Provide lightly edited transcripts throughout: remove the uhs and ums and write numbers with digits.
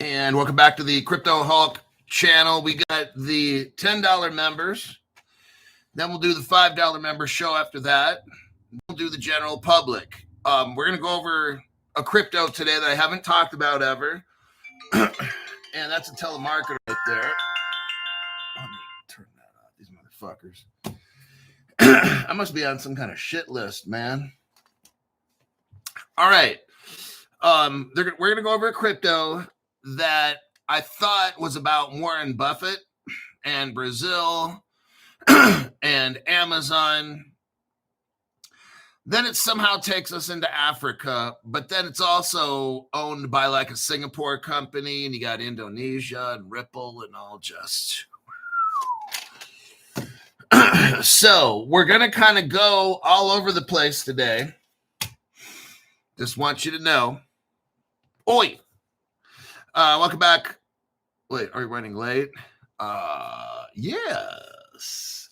And welcome back to the Crypto Hulk channel. We got the $10 members. Then we'll do the $5 member show after that. We'll do the general public. We're going to go over a crypto today that I haven't talked about ever. And that's a telemarketer right there. Let me turn that off, these motherfuckers. I must be on some kind of shit list, man. All right. We're going to go over a crypto that I thought was about Warren Buffett and Brazil and Amazon. Then it somehow takes us into Africa, but then it's also owned by like a Singapore company, and you got Indonesia and Ripple and all just. So we're going to kind of go all over the place today. Just want you to know. Oi! Welcome back. Wait, are you running late? Yes.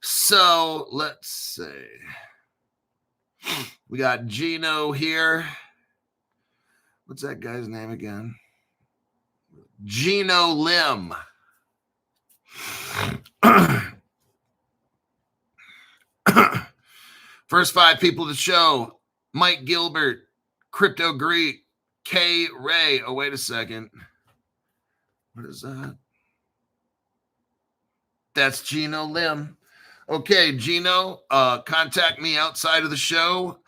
So let's see. We got Gino here. What's that guy's name again? Gino Lim. First 5 people to show. Mike Gilbert, Crypto Greek, K Ray. Oh, wait a second. What is that? That's Gino Lim. Okay, Gino, contact me outside of the show.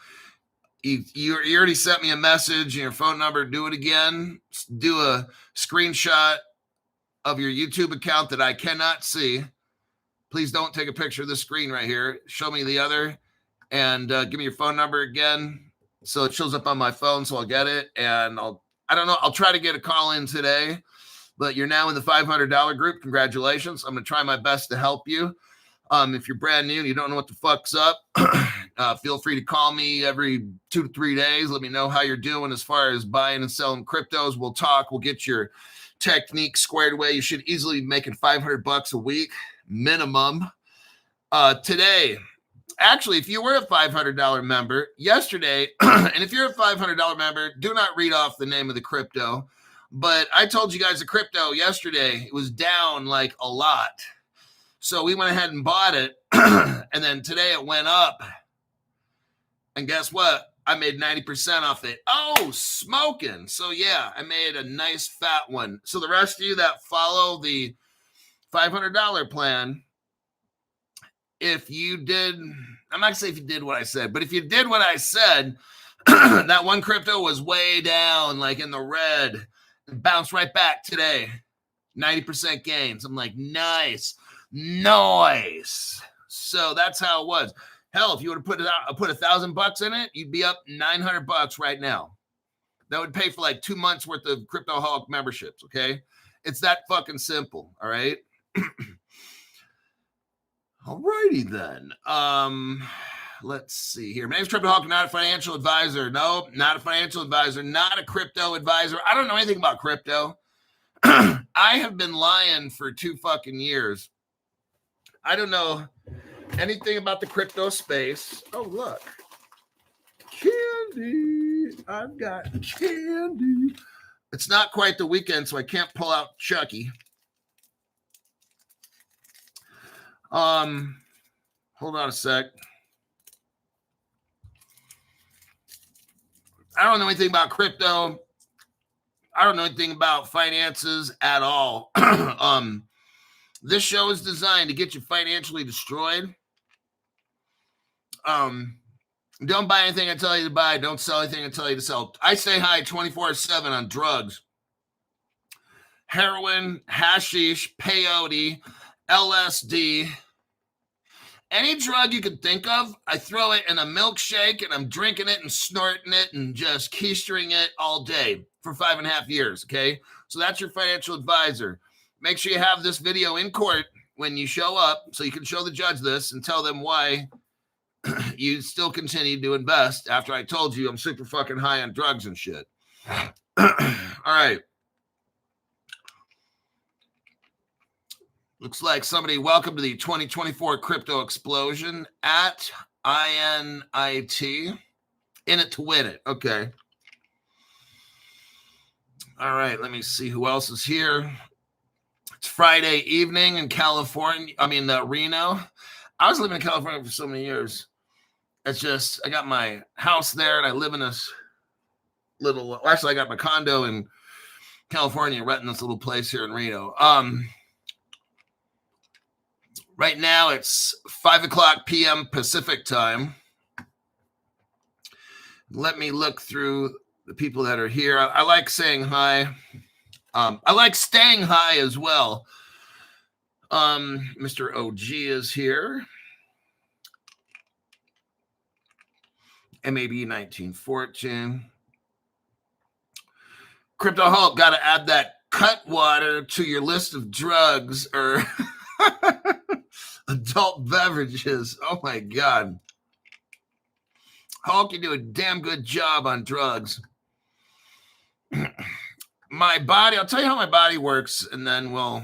You already sent me a message and your phone number. Do it again. Do a screenshot of your YouTube account that I cannot see. Please don't take a picture of the screen right here. Show me the other and give me your phone number again. So it shows up on my phone, so I'll get it. And I'll try to get a call in today, but you're now in the $500 group. Congratulations. I'm going to try my best to help you. If you're brand new and you don't know what the fuck's up, feel free to call me every 2 to 3 days. Let me know how you're doing as far as buying and selling cryptos. We'll talk. We'll get your technique squared away. You should easily be making $500 a week minimum. Today, actually, if you were a $500 member yesterday, and if you're a $500 member, do not read off the name of the crypto. But I told you guys the crypto yesterday, it was down like a lot. So we went ahead and bought it. And then today it went up. And guess what? I made 90% off it. Oh, smoking. So yeah, I made a nice fat one. So the rest of you that follow the $500 plan, if you did, I'm not going to say if you did what I said, but if you did what I said, that one crypto was way down, like in the red, and bounced right back today. 90% gains. I'm like, nice. So that's how it was. Hell, if you would have put $1,000 in it, you'd be up $900 right now. That would pay for like 2 months worth of Crypto Hulk memberships. Okay. It's that fucking simple. All right. Alrighty then. Let's see here. My name's Crypto Hulk, not a financial advisor. Nope, not a financial advisor, not a crypto advisor. I don't know anything about crypto. I have been lying for 2 fucking years. I don't know anything about the crypto space. Oh, look. Candy. I've got candy. It's not quite the weekend, so I can't pull out Chucky. Hold on a sec. I don't know anything about crypto. I don't know anything about finances at all. This show is designed to get you financially destroyed. Don't buy anything I tell you to buy. Don't sell anything I tell you to sell. I stay high 24/7 on drugs. Heroin, hashish, peyote, LSD. Any drug you can think of, I throw it in a milkshake and I'm drinking it and snorting it and just keistering it all day for 5.5 years, okay? So that's your financial advisor. Make sure you have this video in court when you show up so you can show the judge this and tell them why you still continue to invest after I told you I'm super fucking high on drugs and shit. All right. Looks like somebody welcome to the 2024 crypto explosion at INIT. In it to win it. Okay. All right, let me see who else is here. It's Friday evening in California. Reno. I was living in California for so many years. It's just, I got my house there and I live in this I got my condo in California, renting this little place here in Reno. Right now it's 5:00 p.m. Pacific time. Let me look through the people that are here. I like saying hi. I like staying high as well. Mr. OG is here. MAB 1914. Crypto Hulk, got to add that cut water to your list of drugs or adult beverages. Oh my God. Hulk, you do a damn good job on drugs. My body, I'll tell you how my body works, and then we'll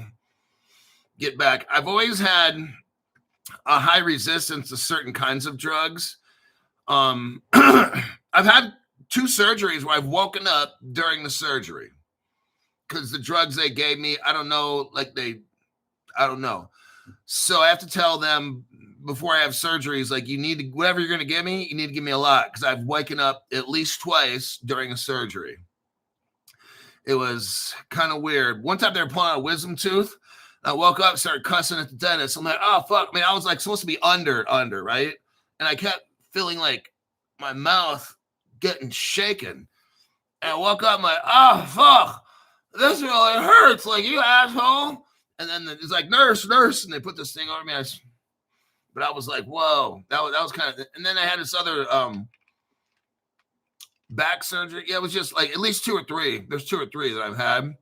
get back. I've always had a high resistance to certain kinds of drugs. I've had 2 surgeries where I've woken up during the surgery because the drugs they gave me, I don't know. So I have to tell them before I have surgeries, like, you need to, whatever you're going to give me, you need to give me a lot, because I've woken up at least twice during a surgery. It was kind of weird. One time they were pulling out a wisdom tooth. I woke up, started cussing at the dentist. I'm like, oh, fuck. I mean, I was like supposed to be under, right? And I kept feeling like my mouth getting shaken. And I woke up, I'm like, oh, fuck. This really hurts. Like, you asshole. And then it's like, nurse. And they put this thing on me. But I was like, whoa. That was kind of, and then I had this other back surgery. Yeah, it was just like at least 2 or 3. There's 2 or 3 that I've had.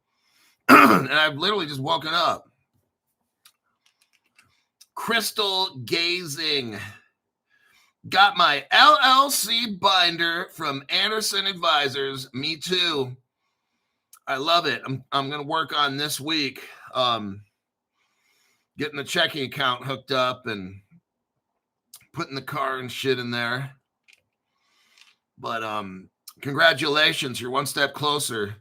And I've literally just woken up. Crystal gazing. Got my LLC binder from Anderson Advisors. Me too. I love it. I'm going to work on this week. Getting the checking account hooked up and putting the car and shit in there. But congratulations. You're one step closer.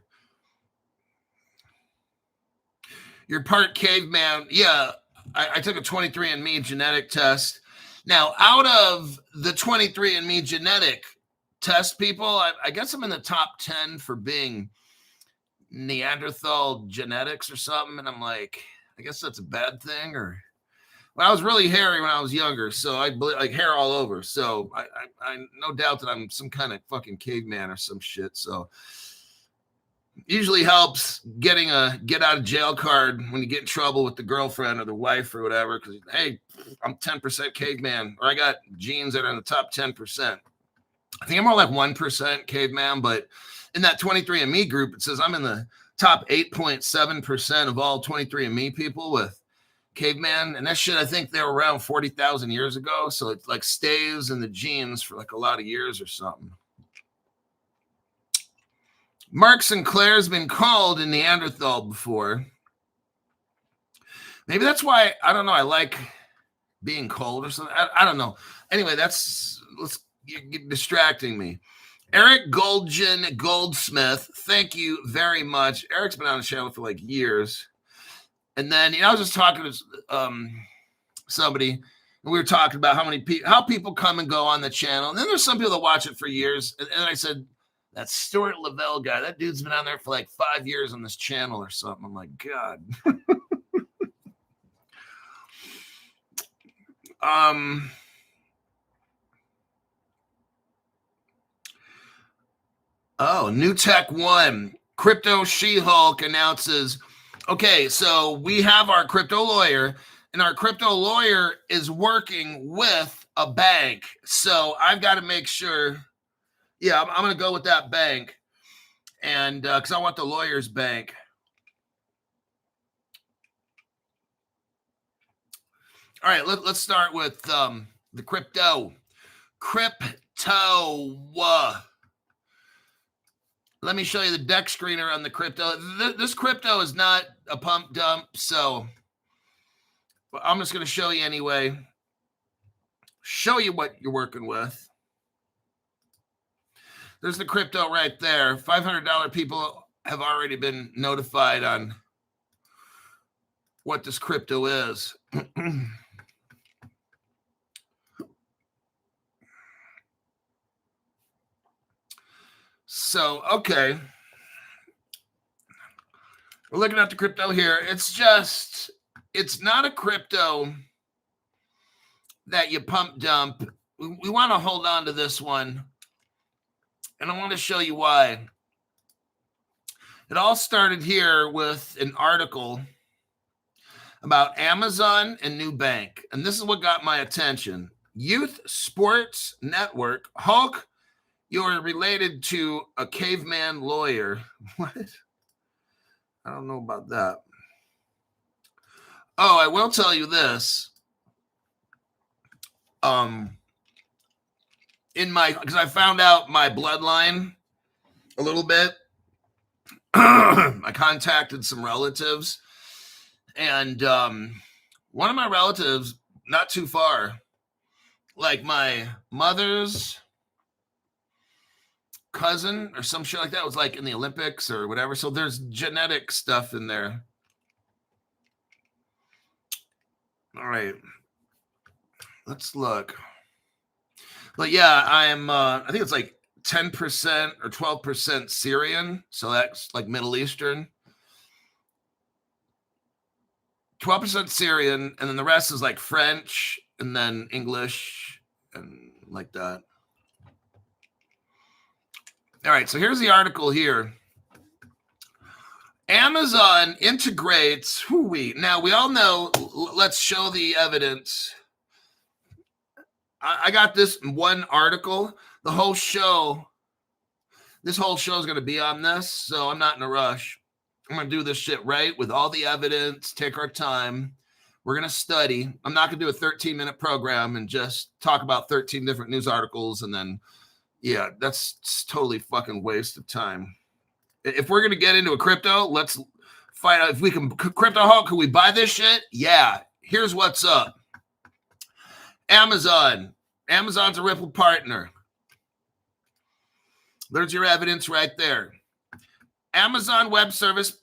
You're part caveman. Yeah, I took a 23andMe genetic test. Now, out of the 23andMe genetic test people, I guess I'm in the top 10 for being Neanderthal genetics or something. And I'm like, I guess that's a bad thing. Or, well, I was really hairy when I was younger, so I like hair all over. So I no doubt that I'm some kind of fucking caveman or some shit. So usually helps getting a get out of jail card when you get in trouble with the girlfriend or the wife or whatever. Because, hey, I'm 10% caveman, or I got genes that are in the top 10%. I think I'm more like 1% caveman, but in that 23andMe group, it says I'm in the top 8.7% of all 23andMe people with caveman. And that shit, I think they were around 40,000 years ago. So it like stays in the genes for like a lot of years or something. Mark Sinclair's been called a Neanderthal before. Maybe that's why, I don't know, I like being cold or something. I don't know. Anyway, you're distracting me. Eric Goldsmith, thank you very much. Eric's been on the channel for like years. And then, I was just talking to somebody, and we were talking about how people come and go on the channel. And then there's some people that watch it for years. And I said, that Stuart Lavelle guy, that dude's been on there for like 5 years on this channel or something. I'm like, God. New Tech One. Crypto She-Hulk announces, okay, so we have our crypto lawyer, and our crypto lawyer is working with a bank. So I've got to make sure. Yeah, I'm going to go with that bank, and because I want the lawyer's bank. All right, let's start with the crypto. Let me show you the deck screener on the crypto. This crypto is not a pump dump, so I'm just going to show you anyway. Show you what you're working with. There's the crypto right there. $500 people have already been notified on what this crypto is. So, okay. We're looking at the crypto here. It's not a crypto that you pump dump. We want to hold on to this one. And I want to show you why. It all started here with an article about Amazon and new bank. And this is what got my attention. Youth Sports Network. Hulk, you're related to a caveman lawyer. What? I don't know about that. Oh, I will tell you this. Because I found out my bloodline a little bit. I contacted some relatives, and one of my relatives, not too far, like my mother's cousin or some shit like that, was like in the Olympics or whatever. So there's genetic stuff in there. All right, let's look. But yeah, I'm I think it's like 10% or 12% Syrian, so that's like Middle Eastern. 12% Syrian, and then the rest is like French and then English and like that. All right, so here's the article here. Amazon integrates, now we all know, let's show the evidence. I got this one article. This whole show is going to be on this, so I'm not in a rush. I'm going to do this shit right with all the evidence, take our time. We're going to study. I'm not going to do a 13-minute program and just talk about 13 different news articles and then, yeah, that's totally fucking waste of time. If we're going to get into a crypto, let's find out if we can. Crypto Hulk, can we buy this shit? Yeah. Here's what's up. Amazon. Amazon's a Ripple partner. There's your evidence right there. Amazon Web Service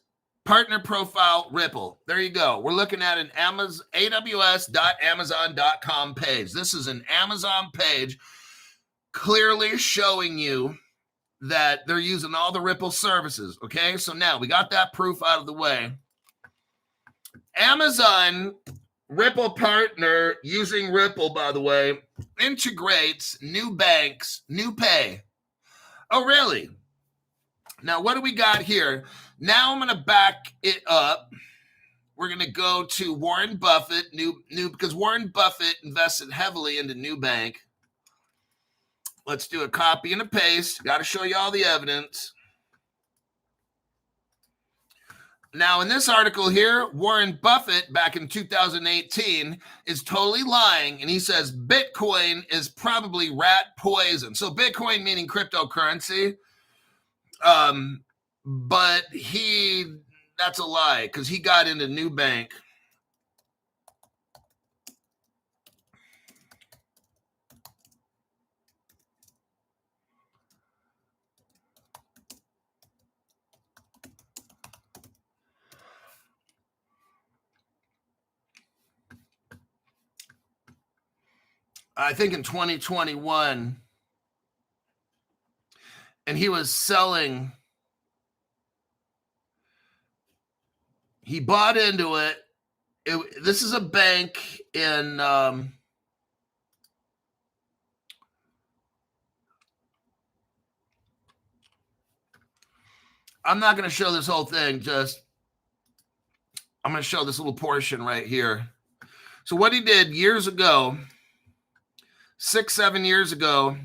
partner profile Ripple. There you go. We're looking at an aws.amazon.com page. This is an Amazon page clearly showing you that they're using all the Ripple services. Okay, so now we got that proof out of the way. Amazon Ripple partner using Ripple, by the way, integrates new banks, new pay. Oh, really? Now, what do we got here? Now I'm going to back it up. We're going to go to Warren Buffett, new because Warren Buffett invested heavily into Nubank. Let's do a copy and a paste. Got to show you all the evidence. Now, in this article here, Warren Buffett, back in 2018, is totally lying, and he says Bitcoin is probably rat poison. So Bitcoin meaning cryptocurrency, but that's a lie, because he got into Nubank. I think in 2021, and he was selling, he bought into it. This is a bank in, I'm not going to show this whole thing, I'm going to show this little portion right here. So what he did years ago, 6-7 years ago,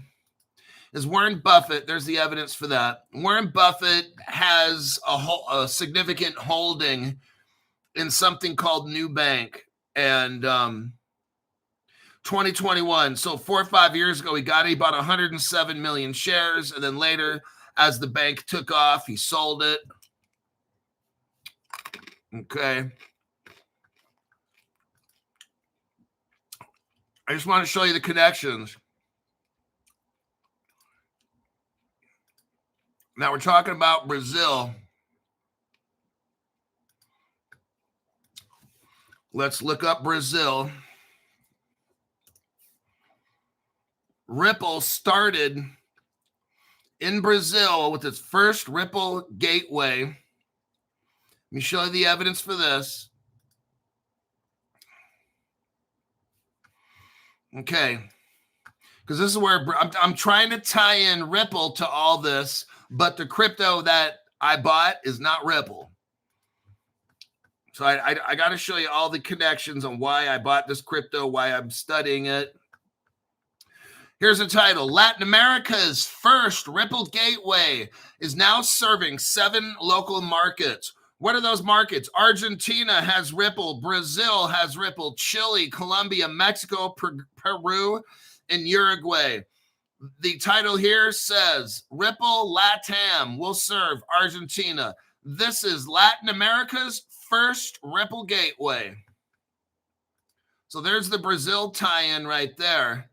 is Warren Buffett. There's the evidence for that. Warren Buffett has a significant holding in something called Nubank, and 2021. So 4 or 5 years ago, he bought 107 million shares, and then later, as the bank took off, he sold it. Okay. I just want to show you the connections. Now we're talking about Brazil. Let's look up Brazil. Ripple started in Brazil with its first Ripple gateway. Let me show you the evidence for this. Okay. Because this is where I'm trying to tie in Ripple to all this, but the crypto that I bought is not Ripple. So I got to show you all the connections on why I bought this crypto, why I'm studying it. Here's the title. Latin America's first Ripple gateway is now serving 7 local markets. What are those markets? Argentina has Ripple. Brazil has Ripple. Chile, Colombia, Mexico, Peru, and Uruguay. The title here says Ripple LATAM will serve Argentina. This is Latin America's first Ripple gateway. So there's the Brazil tie-in right there.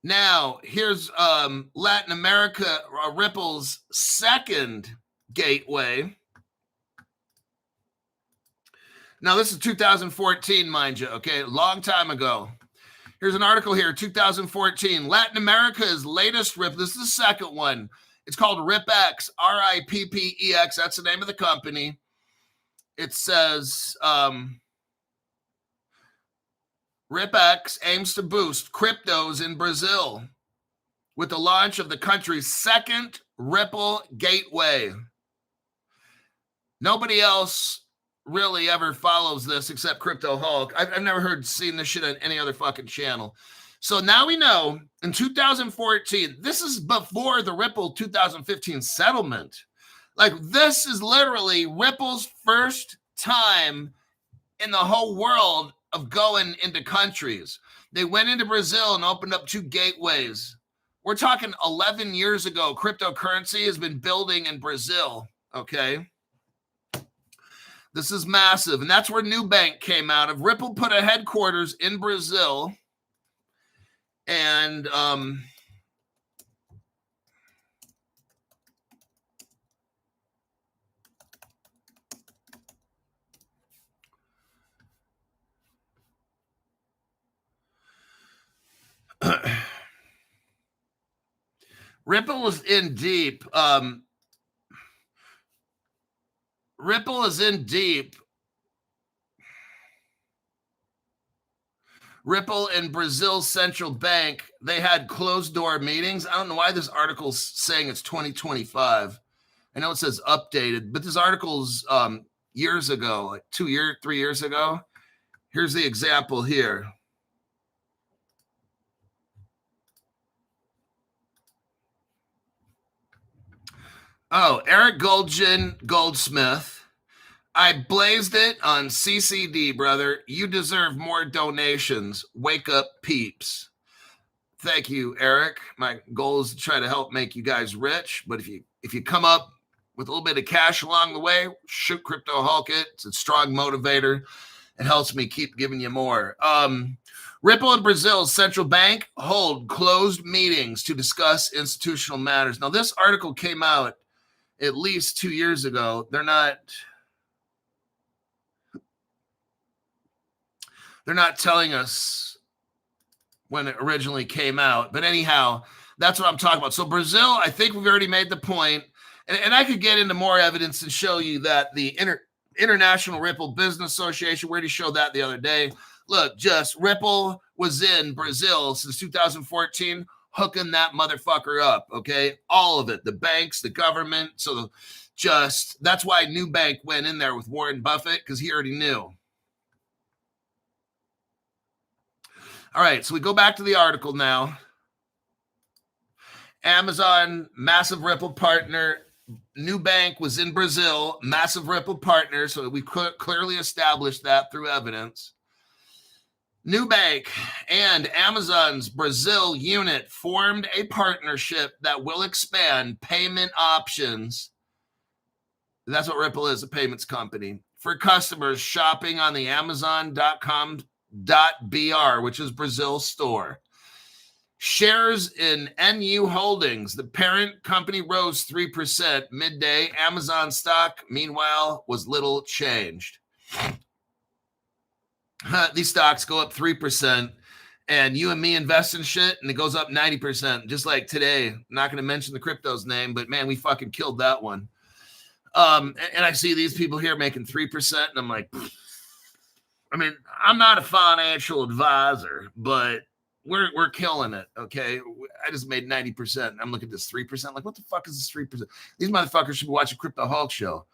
Now, here's Latin America, Ripple's second gateway. Now, this is 2014, mind you, okay? Long time ago. Here's an article here, 2014. Latin America's latest Ripple. This is the second one. It's called RipX, RIPPEX. That's the name of the company. It says RipX aims to boost cryptos in Brazil with the launch of the country's second Ripple gateway. Nobody else really ever follows this except Crypto Hulk. I've never seen this shit on any other fucking channel. So now we know in 2014, this is before the Ripple 2015 settlement. Like, this is literally Ripple's first time in the whole world of going into countries. They went into Brazil and opened up 2 gateways. We're talking 11 years ago. Cryptocurrency has been building in Brazil, okay? This is massive, and that's where Nubank came out of. Ripple put a headquarters in Brazil, and Ripple is in deep. Ripple is in deep. Ripple and Brazil's central bank, they had closed door meetings. I don't know why this article's saying it's 2025. I know it says updated, but this article's years ago, like 3 years ago. Here's the example here. Oh, Eric Goldsmith. I blazed it on CCD, brother. You deserve more donations. Wake up, peeps. Thank you, Eric. My goal is to try to help make you guys rich. But if you come up with a little bit of cash along the way, shoot Crypto Hulk it. It's a strong motivator. It helps me keep giving you more. Ripple and Brazil's central bank hold closed meetings to discuss institutional matters. Now, this article came out at least 2 years ago. They're not telling us when it originally came out. But anyhow, that's what I'm talking about. So Brazil, I think we've already made the point. And I could get into more evidence and show you that the International Ripple Business Association, we already showed that the other day. Look, just Ripple was in Brazil since 2014, hooking that motherfucker up, okay? All of it, the banks, the government. So that's why Nubank went in there with Warren Buffett, because he already knew. All right, so we go back to the article now. Amazon, massive Ripple partner. Nubank was in Brazil, massive Ripple partner. So we clearly established that through evidence. Nubank and Amazon's Brazil unit formed a partnership that will expand payment options. That's what Ripple is, a payments company, for customers shopping on the Amazon.com.br, which is Brazil's store. Shares in NU Holdings, the parent company, rose 3% midday. Amazon stock, meanwhile, was little changed. These stocks go up 3%, and you and me invest in shit, and it goes up 90%, just like today. I'm not going to mention the crypto's name, but man, we fucking killed that one. And I see these people here making 3%, and I'm like, I mean, I'm not a financial advisor, but we're killing it. Okay. I just made 90%. I'm looking at this 3%. Like, what the fuck is this 3%? These motherfuckers should be watching Crypto Hulk show.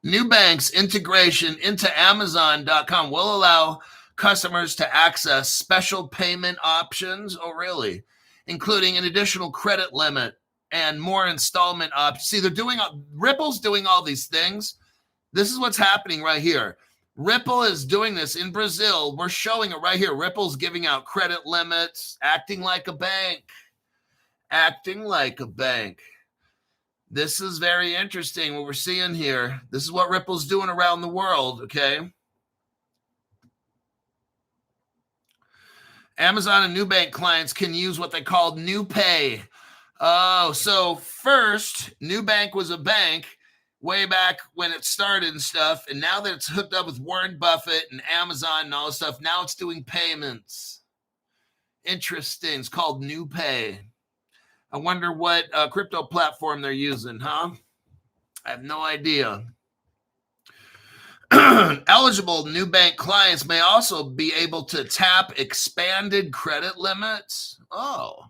Nubank's integration into Amazon.com will allow customers to access special payment options. Oh, really? Including an additional credit limit and more installment options. See, Ripple's doing all these things. This is what's happening right here. Ripple is doing this in Brazil. We're showing it right here. Ripple's giving out credit limits, acting like a bank. Acting like a bank. This is very interesting what we're seeing here. This is what Ripple's doing around the world, okay? Amazon and Nubank clients can use what they call NewPay. Oh, so first, Nubank was a bank way back when it started and stuff, and now that it's hooked up with Warren Buffett and Amazon and all this stuff, now it's doing payments. Interesting. It's called NewPay. I wonder what crypto platform they're using, huh? I have no idea. Eligible Nubank clients may also be able to tap expanded credit limits. Oh.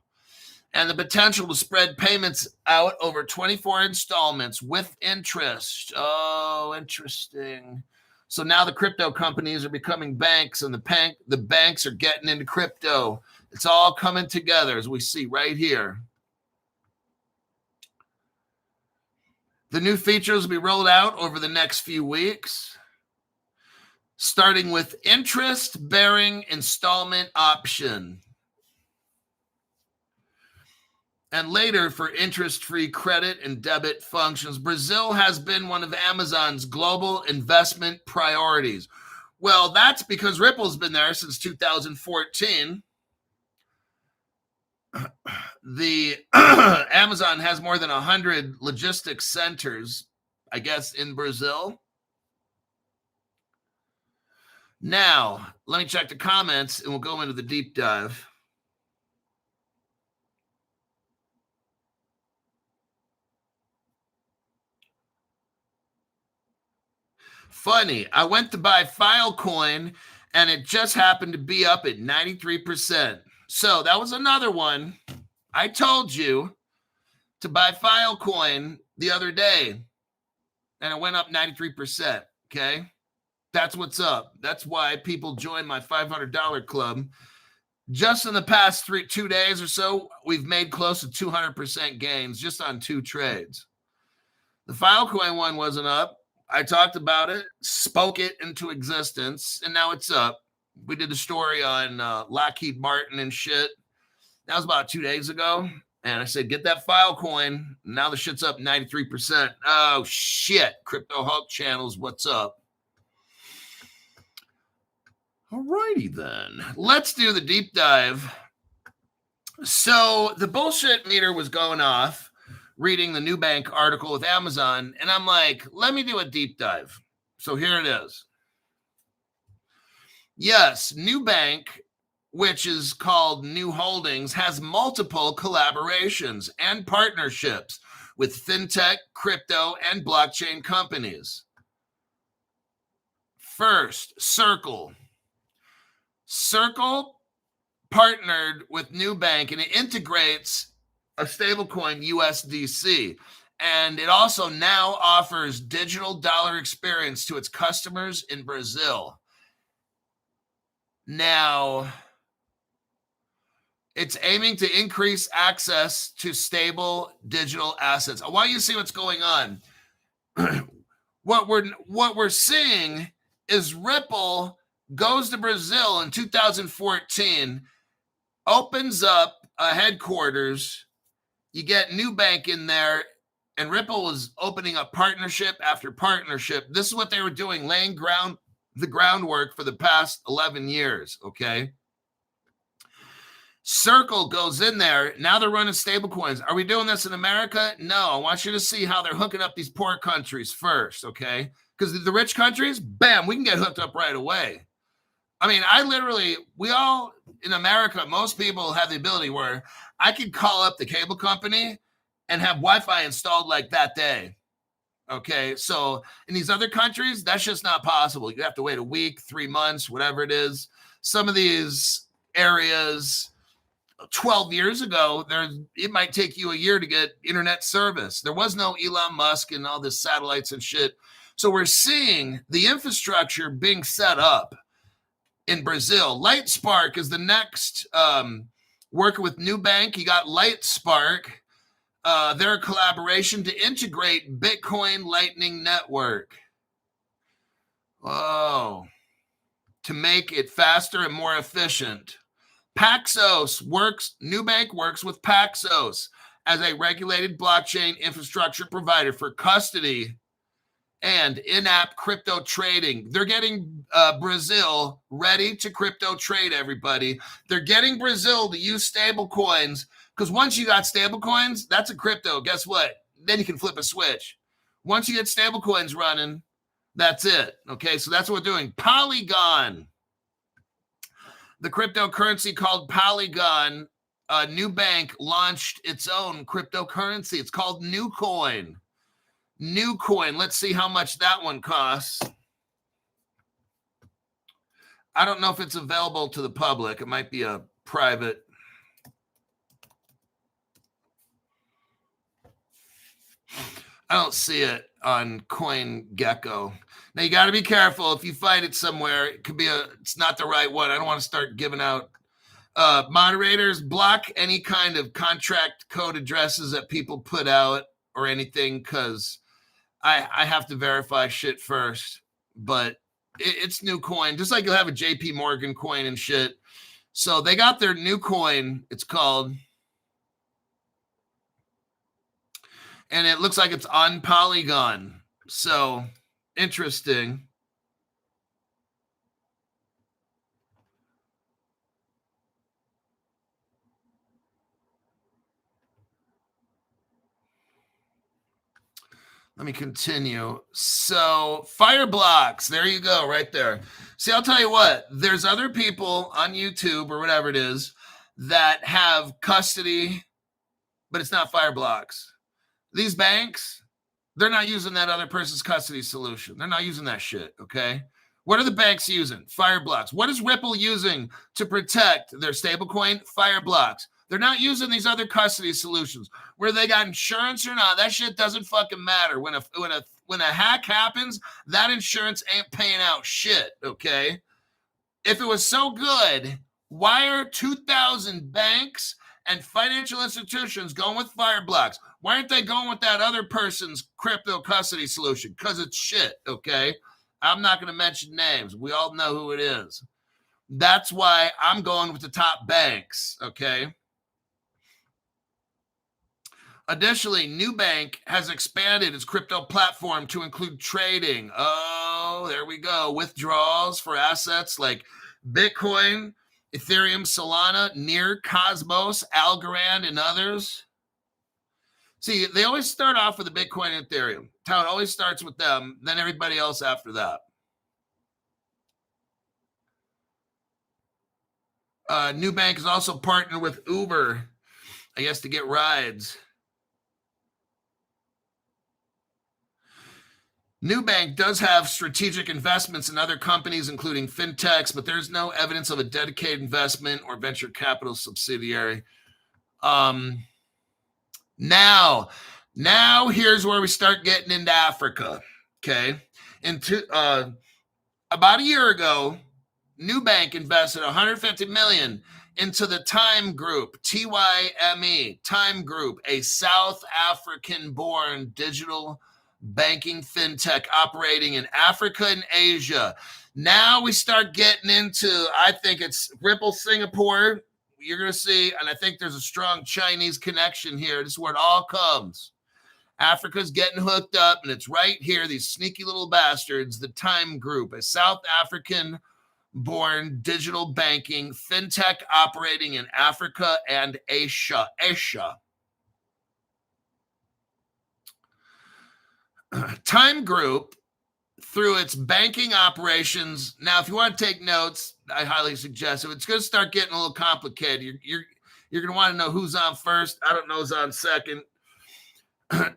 And the potential to spread payments out over 24 installments with interest. Oh, interesting. So now the crypto companies are becoming banks, and the banks are getting into crypto. It's all coming together, as we see right here. The new features will be rolled out over the next few weeks, starting with interest-bearing installment option, and later for interest-free credit and debit functions. Brazil has been one of Amazon's global investment priorities. Well, that's because Ripple's been there since 2014. The Amazon has more than 100 logistics centers, I guess, in Brazil. Now, let me check the comments and we'll go into the deep dive. Funny, I went to buy Filecoin and it just happened to be up at 93%. So that was another one. I told you to buy Filecoin the other day and it went up 93%. Okay. That's what's up. That's why people join my $500 club. Just in the past 2 days or so, we've made close to 200% gains just on 2 trades. The Filecoin one wasn't up. I talked about it, spoke it into existence, and now it's up. We did a story on Lockheed Martin and shit. That was about 2 days ago. And I said, get that Filecoin. Now the shit's up 93%. Oh, shit. Crypto Hulk channels, what's up? All righty then. Let's do the deep dive. So the bullshit meter was going off reading the Nubank article with Amazon, and I'm like, let me do a deep dive. So here it is. Yes, Nubank, which is called New Holdings, has multiple collaborations and partnerships with fintech, crypto, and blockchain companies. First, Circle. Circle partnered with Nubank, and it integrates a stablecoin USDC. And it also now offers digital dollar experience to its customers in Brazil. Now, it's aiming to increase access to stable digital assets. I want you to see what's going on. What we're seeing is Ripple goes to Brazil in 2014, opens up a headquarters. You get Nubank in there, and Ripple was opening up partnership after partnership. This is what they were doing, laying the groundwork for the past 11 years, okay? Circle goes in there. Now they're running stable coins. Are we doing this in America? No. I want you to see how they're hooking up these poor countries first, okay? Because the rich countries, bam, we can get hooked up right away. I mean, we all in America, most people have the ability where I could call up the cable company and have Wi-Fi installed like that day. Okay, so in these other countries, that's just not possible. You have to wait a week, 3 months, whatever it is. Some of these areas, 12 years ago, it might take you a year to get internet service. There was no Elon Musk and all this satellites and shit. So we're seeing the infrastructure being set up in Brazil. LightSpark is the next working with Nubank. You got LightSpark, their collaboration to integrate Bitcoin Lightning Network. Oh, to make it faster and more efficient. Paxos Nubank works with Paxos as a regulated blockchain infrastructure provider for custody and in-app crypto trading. They're getting Brazil ready to crypto trade, everybody. They're getting Brazil to use stable coins, because once you got stable coins, that's a crypto. Guess what? Then you can flip a switch. Once you get stable coins running, that's it. Okay, so that's what we're doing. Polygon. The cryptocurrency called Polygon, Nubank launched its own cryptocurrency. It's called NuCoin. NuCoin. Let's see how much that one costs. I don't know if it's available to the public. It might be a private. I don't see it on CoinGecko. Now, you got to be careful. If you find it somewhere, it's not the right one. I don't want to start giving out. Moderators, block any kind of contract code addresses that people put out or anything, because I have to verify shit first. But it's NuCoin, just like you'll have a JP Morgan coin and shit. So they got their NuCoin, it's called. And it looks like it's on Polygon. So interesting. Let me continue. So Fireblocks, there you go, right there. See, I'll tell you what, there's other people on YouTube or whatever it is that have custody, but it's not Fireblocks. These banks, they're not using that other person's custody solution. They're not using that shit, okay? What are the banks using? Fireblocks. What is Ripple using to protect their stablecoin? Fireblocks. They're not using these other custody solutions. Whether they got insurance or not, that shit doesn't fucking matter. When a hack happens, that insurance ain't paying out shit, okay? If it was so good, why are 2,000 banks and financial institutions going with Fireblocks? Why aren't they going with that other person's crypto custody solution? Because it's shit, okay? I'm not going to mention names. We all know who it is. That's why I'm going with the top banks, okay? Additionally, Nubank has expanded its crypto platform to include trading. Oh, there we go. Withdrawals for assets like Bitcoin, Ethereum, Solana, Near, Cosmos, Algorand, and others. See, they always start off with the Bitcoin and Ethereum. How it always starts with them, then everybody else after that. Nubank is also partnered with Uber, I guess, to get rides. Nubank does have strategic investments in other companies, including fintechs, but there's no evidence of a dedicated investment or venture capital subsidiary. Now here's where we start getting into Africa. Okay. About a year ago, Nubank invested $150 million into the Time Group, TYME, Time Group, a South African-born digital banking fintech operating in Africa and Asia. Now we start getting into, I think it's Ripple Singapore. You're going to see, and I think there's a strong Chinese connection here. This is where it all comes. Africa's getting hooked up, and it's right here, these sneaky little bastards, the Time Group, a South African born digital banking fintech operating in Africa and Asia. Time Group, through its banking operations. Now, if you want to take notes, I highly suggest it. It's going to start getting a little complicated. You're going to want to know who's on first. I don't know who's on second.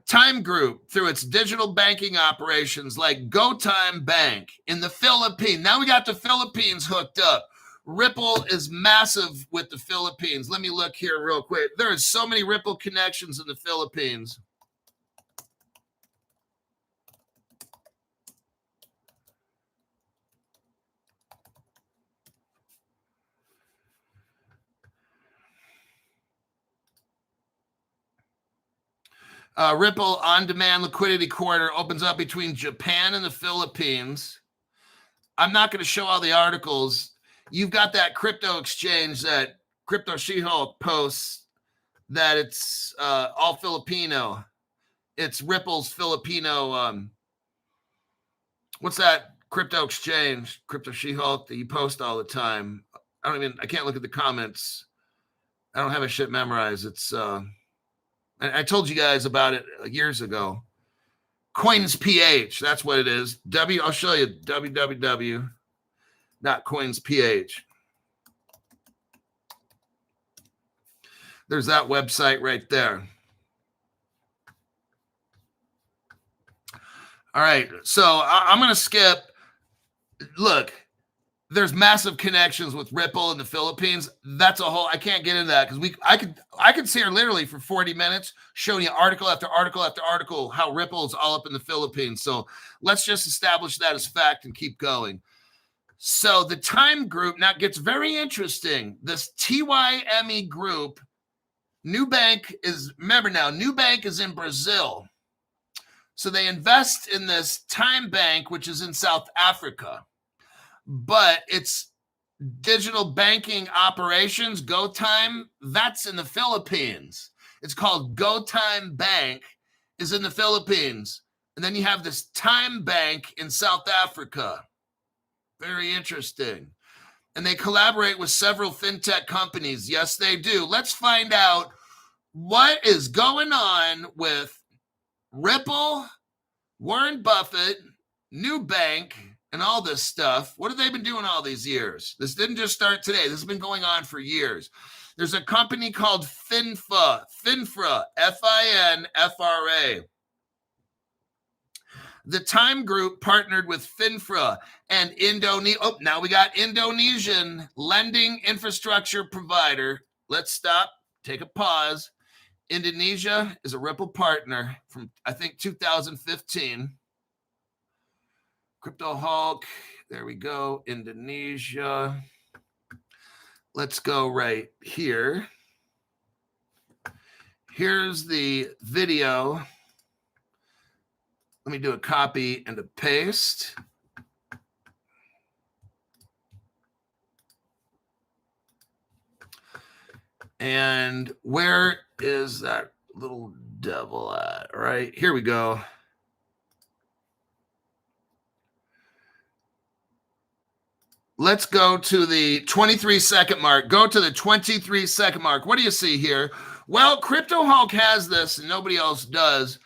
Time Group, through its digital banking operations like GoTime Bank in the Philippines. Now we got the Philippines hooked up. Ripple is massive with the Philippines. Let me look here real quick. There are so many Ripple connections in the Philippines. Ripple on-demand liquidity corridor opens up between Japan and the Philippines. I'm not going to show all the articles. You've got that crypto exchange that Crypto She-Hulk posts that it's all Filipino. It's Ripple's Filipino. What's that crypto exchange, Crypto She-Hulk, that you post all the time? I can't look at the comments. I don't have a shit memorized. It's I told you guys about it years ago. Coins PH, that's what it is. I'll show you www. Not Coins PH. There's that website right there. All right, so I'm going to skip. Look, there's massive connections with Ripple in the Philippines. That's a whole, I can't get into that because I could sit here literally for 40 minutes showing you article after article after article how Ripple is all up in the Philippines. So let's just establish that as fact and keep going. So the Time Group now gets very interesting. This TYME group, Nubank is in Brazil. So they invest in this Time Bank, which is in South Africa. But it's digital banking operations, GoTime, that's in the Philippines. It's called GoTime Bank, is in the Philippines. And then you have this Time Bank in South Africa. Very interesting. And they collaborate with several fintech companies. Yes, they do. Let's find out what is going on with Ripple, Warren Buffett, Nubank, and all this stuff. What have they been doing all these years? This didn't just start today. This has been going on for years. There's a company called FINFRA, FINFRA. The Time Group partnered with FINFRA and Indonesia. Oh, now we got Indonesian lending infrastructure provider. Let's stop, take a pause. Indonesia is a Ripple partner from, I think, 2015. Crypto Hulk, there we go, Indonesia. Let's go right here. Here's the video. Let me do a copy and a paste. And where is that little devil at? Right, here we go. Let's go to the 23-second mark. Go to the 23-second mark. What do you see here? Well, Crypto Hulk has this and nobody else does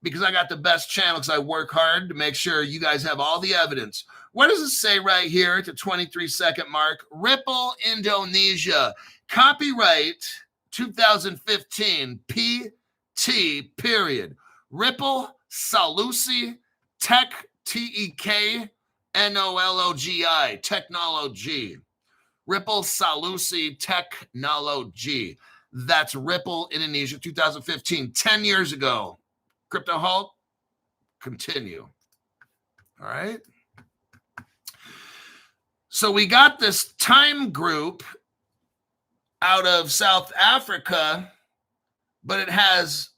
because I got the best channel because I work hard to make sure you guys have all the evidence. What does it say right here at the 23-second mark? Ripple Indonesia. Copyright 2015 PT period. Ripple Solusi Tech TEK NOLOGI, technology. Ripple Solusi Technology. That's Ripple Indonesia 2015, 10 years ago. Crypto Hulk, continue. All right. So we got this Time Group out of South Africa, but it has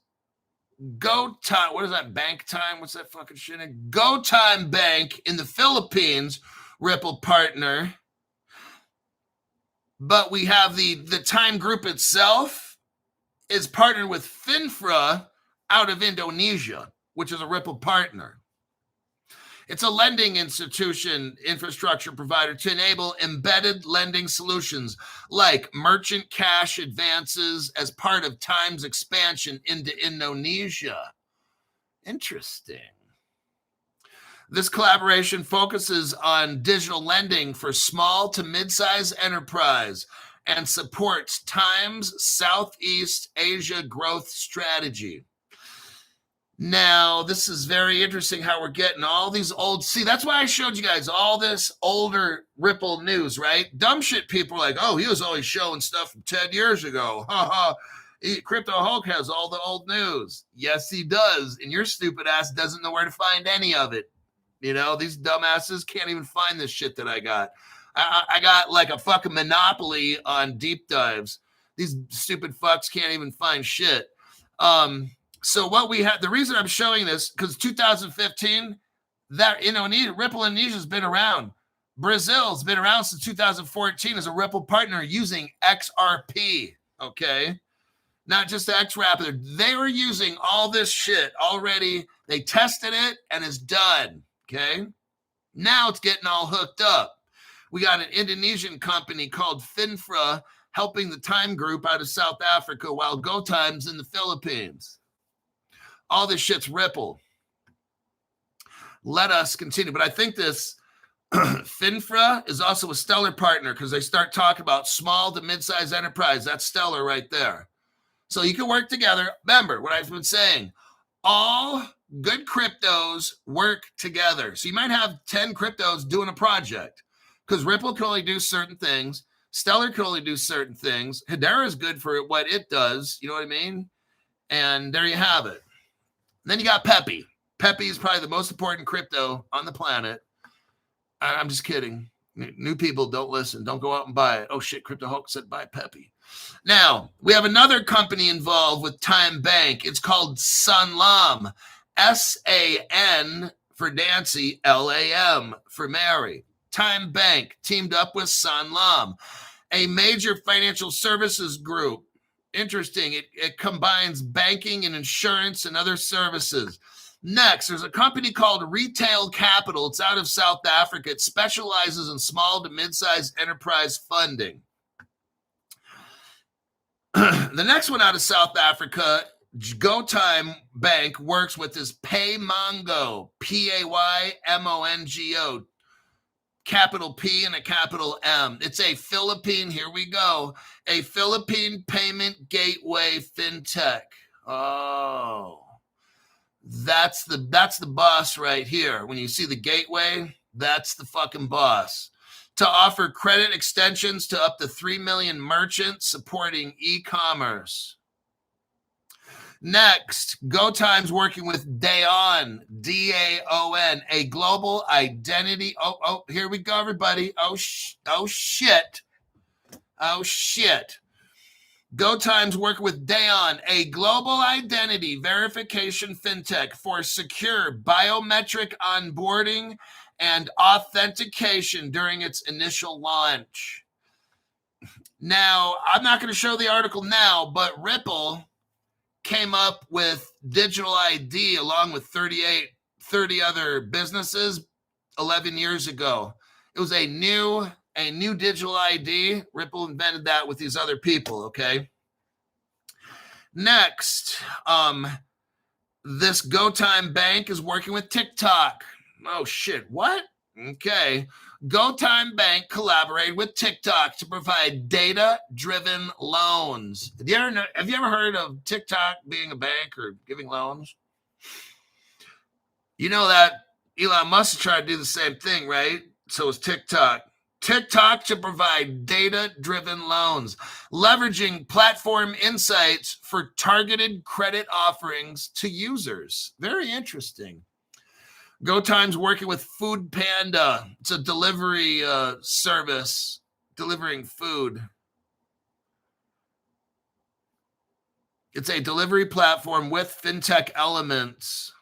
GoTime, what is that, Bank Time? What's that fucking shit? GoTime Bank in the Philippines, Ripple partner. But we have the Time Group itself is partnered with FINFRA out of Indonesia, which is a Ripple partner. It's a lending institution infrastructure provider to enable embedded lending solutions like merchant cash advances as part of Time's expansion into Indonesia. Interesting. This collaboration focuses on digital lending for small to mid-size enterprise and supports Time's Southeast Asia growth strategy. Now, this is very interesting how we're getting all these old, see, that's why I showed you guys all this older Ripple news, right? Dumb shit people are like, oh, he was always showing stuff from 10 years ago. Ha ha. Crypto Hulk has all the old news. Yes, he does. And your stupid ass doesn't know where to find any of it. You know, these dumbasses can't even find this shit that I got. I got like a fucking monopoly on deep dives. These stupid fucks can't even find shit. So what we had, the reason I'm showing this, because 2015, that Ripple Indonesia has been around. Brazil's been around since 2014 as a Ripple partner using XRP, okay? Not just the XRapid. They were using all this shit already. They tested it and it's done, okay? Now it's getting all hooked up. We got an Indonesian company called Finfra helping the Time Group out of South Africa while GoTime's in the Philippines. All this shit's Ripple. Let us continue. But I think this Finfra is also a Stellar partner because they start talking about small to mid-sized enterprise. That's Stellar right there. So you can work together. Remember what I've been saying. All good cryptos work together. So you might have 10 cryptos doing a project because Ripple can only do certain things. Stellar can only do certain things. Hedera is good for what it does. You know what I mean? And there you have it. Then you got Pepe. Pepe is probably the most important crypto on the planet. I'm just kidding. New people don't listen. Don't go out and buy it. Oh, shit, Crypto Hulk said buy Pepe. Now, we have another company involved with Time Bank. It's called Sanlam. S-A-N for Nancy, L-A-M for Mary. Time Bank teamed up with Sanlam, a major financial services group. Interesting. It combines banking and insurance and other services. Next, there's a company called Retail Capital. It's out of South Africa. It specializes in small to mid-sized enterprise funding. The next one out of South Africa, GoTime Bank, works with this Paymongo, Paymongo, capital P and a capital M. It's a Philippine, here we go, a Philippine payment gateway fintech. Oh, that's the boss right here. When you see the gateway, that's the fucking boss. To offer credit extensions to up to 3 million merchants supporting e-commerce. Next, GoTime's working with Daon, D-A-O-N, a global identity. Oh, here we go, everybody. Oh, shit. GoTime's working with Daon, a global identity verification fintech for secure biometric onboarding and authentication during its initial launch. Now, I'm not going to show the article now, but Ripple came up with digital ID along with 30 other businesses 11 years ago. It was a new digital ID. Ripple invented that with these other people, okay? Next, this GoTime Bank is working with TikTok. Oh, shit, what? Okay. GoTime Bank collaborated with TikTok to provide data-driven loans. Have you ever heard of TikTok being a bank or giving loans? You know that Elon Musk tried to do the same thing, right? So is TikTok. TikTok to provide data-driven loans, leveraging platform insights for targeted credit offerings to users. Very interesting. GoTime's working with Food Panda. It's a delivery service delivering food. It's a delivery platform with fintech elements.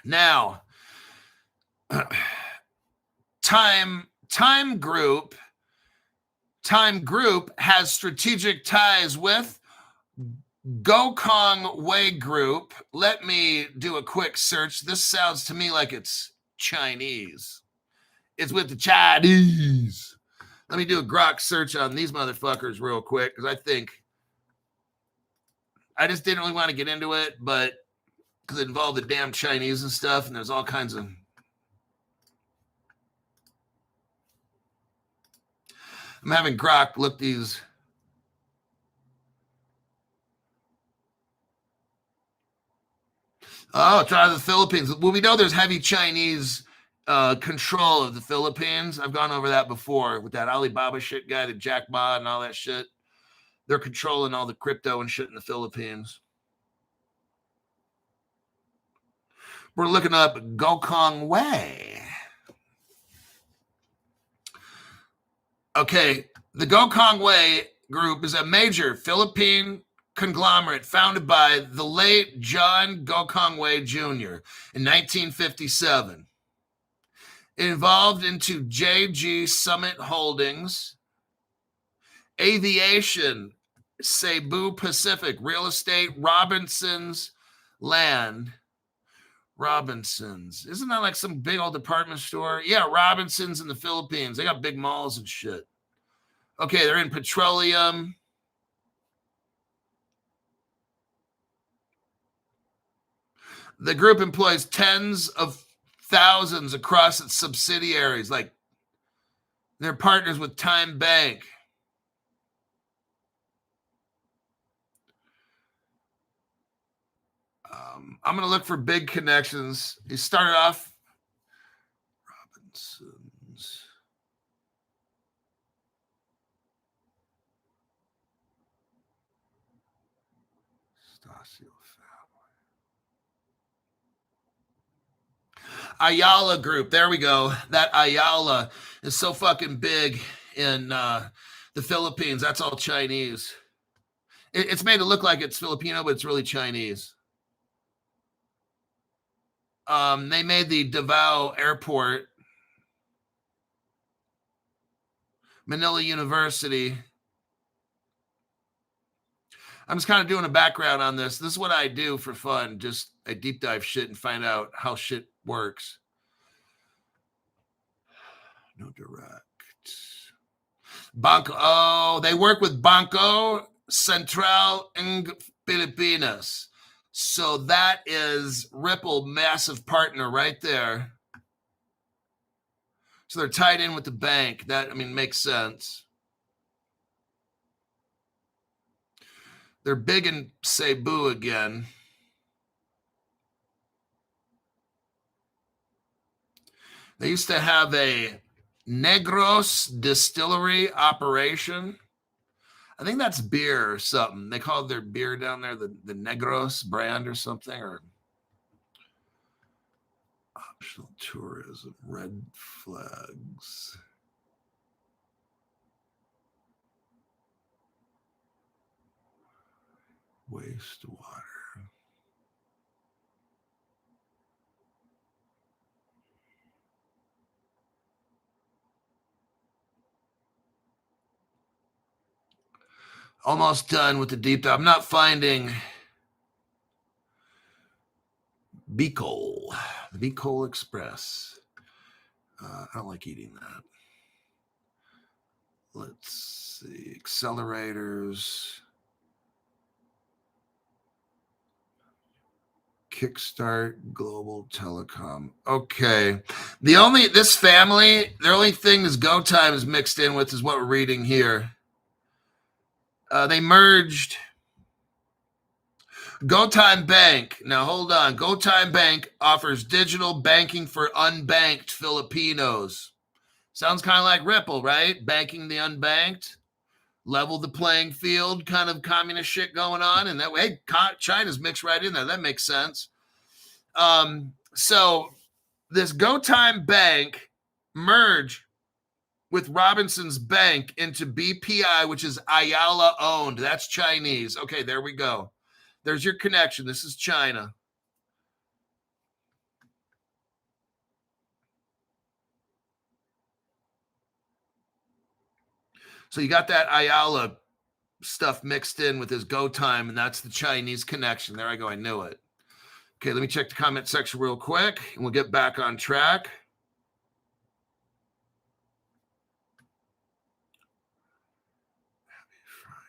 Now, Time Group has strategic ties with Gokong Wei Group. Let me do a quick search. This sounds to me like it's Chinese. It's with the Chinese. Let me do a grok search on these motherfuckers real quick because I just didn't really want to get into it, but because it involved the damn Chinese and stuff, and there's all kinds of. I'm having grok look these. Oh, try the Philippines. Well, we know there's heavy Chinese control of the Philippines. I've gone over that before with that Alibaba shit guy, the Jack Ma and all that shit. They're controlling all the crypto and shit in the Philippines. We're looking up Gokong Wei. Okay, the Gokong Wei Group is a major Philippine conglomerate founded by the late John Gokong Wei Jr. in 1957. It evolved into JG Summit Holdings, Aviation, Cebu Pacific, Real Estate, Robinson's Land. Robinson's. Isn't that like some big old department store? Yeah, Robinson's in the Philippines. They got big malls and shit. Okay, they're in petroleum. The group employs tens of thousands across its subsidiaries. Like they're partners with Time Bank. I'm going to look for big connections. He started off Robinson's. Stasio family. Ayala Group. There we go. That Ayala is so fucking big in the Philippines. That's all Chinese. It's made to look like it's Filipino, but it's really Chinese. They made the Davao Airport, Manila University. I'm just kind of doing a background on this. This is what I do for fun. Just I deep dive shit and find out how shit works. No direct. Banco. Oh, they work with Banco Central in Filipinas. So that is Ripple, massive partner right there. So they're tied in with the bank. That, I mean, makes sense. They're big in Cebu again. They used to have a Negros distillery operation. I think that's beer or something. They call their beer down there the Negros brand or something. Or optional tourism, red flags. Wastewater. Almost done with the deep dive. I'm not finding Bicol, the Bicol Express. I don't like eating that. Let's see. Accelerators. Kickstart Global Telecom. Okay. This family, the only thing this Go Time is mixed in with is what we're reading here. They merged GoTime Bank. Now, hold on. GoTime Bank offers digital banking for unbanked Filipinos. Sounds kind of like Ripple, right? Banking the unbanked. Level the playing field, kind of communist shit going on. And that way, China's mixed right in there. That makes sense. So this GoTime Bank merged with Robinson's Bank into BPI, which is Ayala owned. That's Chinese. Okay, there we go. There's your connection. This is China. So you got that Ayala stuff mixed in with his go time, and that's the Chinese connection. There I go. I knew it. Okay, let me check the comment section real quick, and we'll get back on track. Happy Friday.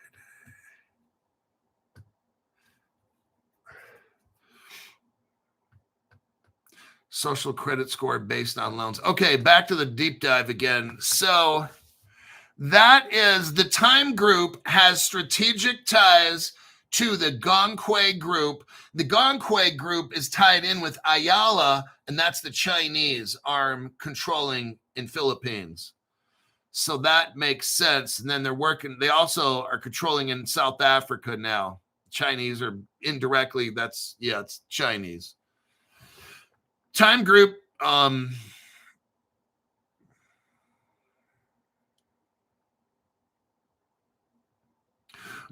Social credit score based on loans. Okay, back to the deep dive again. So that is the Time Group has strategic ties to the Gonghui Group. The Gonghui Group is tied in with Ayala, and that's the Chinese arm controlling in Philippines. So that makes sense. And then they also are controlling in South Africa now. Chinese are indirectly, it's Chinese. Time Group,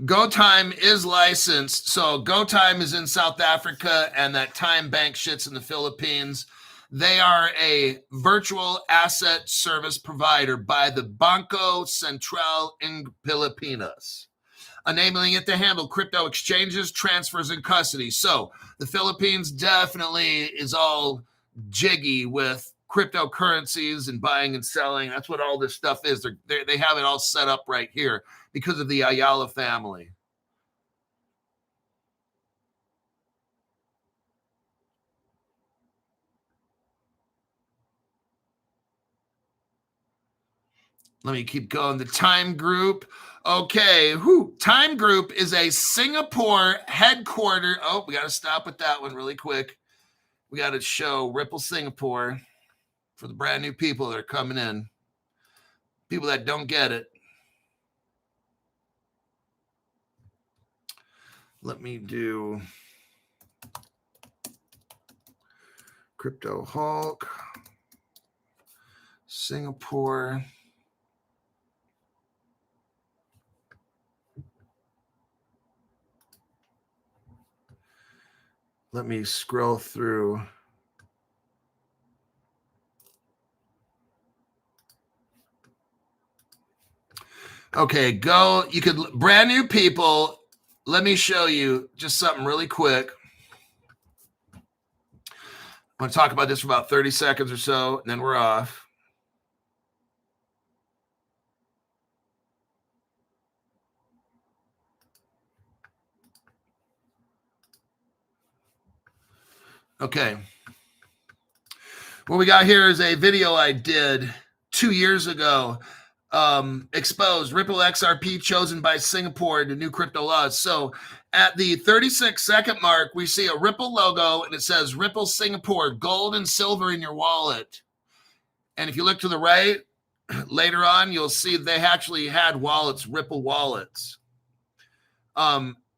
GoTime is licensed. So GoTime is in South Africa, and that Time Bank shit's in the Philippines. They are a virtual asset service provider by the Banco Central in Pilipinas, enabling it to handle crypto exchanges, transfers, and custody. So the Philippines definitely is all jiggy with cryptocurrencies and buying and selling. That's what all this stuff is. They have it all set up right here because of the Ayala family. Let me keep going. The Time Group. Okay. Time Group is a Singapore headquarter. Oh, we got to stop with that one really quick. We got to show Ripple Singapore for the brand new people that are coming in. People that don't get it. Let me do Crypto Hulk, Singapore. Let me scroll through. Okay, go. You could, brand new people. Let me show you just something really quick. I'm going to talk about this for about 30 seconds or so, and then we're off. Okay. What we got here is a video I did 2 years ago. Exposed Ripple XRP chosen by Singapore to new crypto laws. So at the 36-second mark, we see a Ripple logo, and it says Ripple Singapore, gold and silver in your wallet. And if you look to the right, later on, you'll see they actually had wallets, Ripple wallets.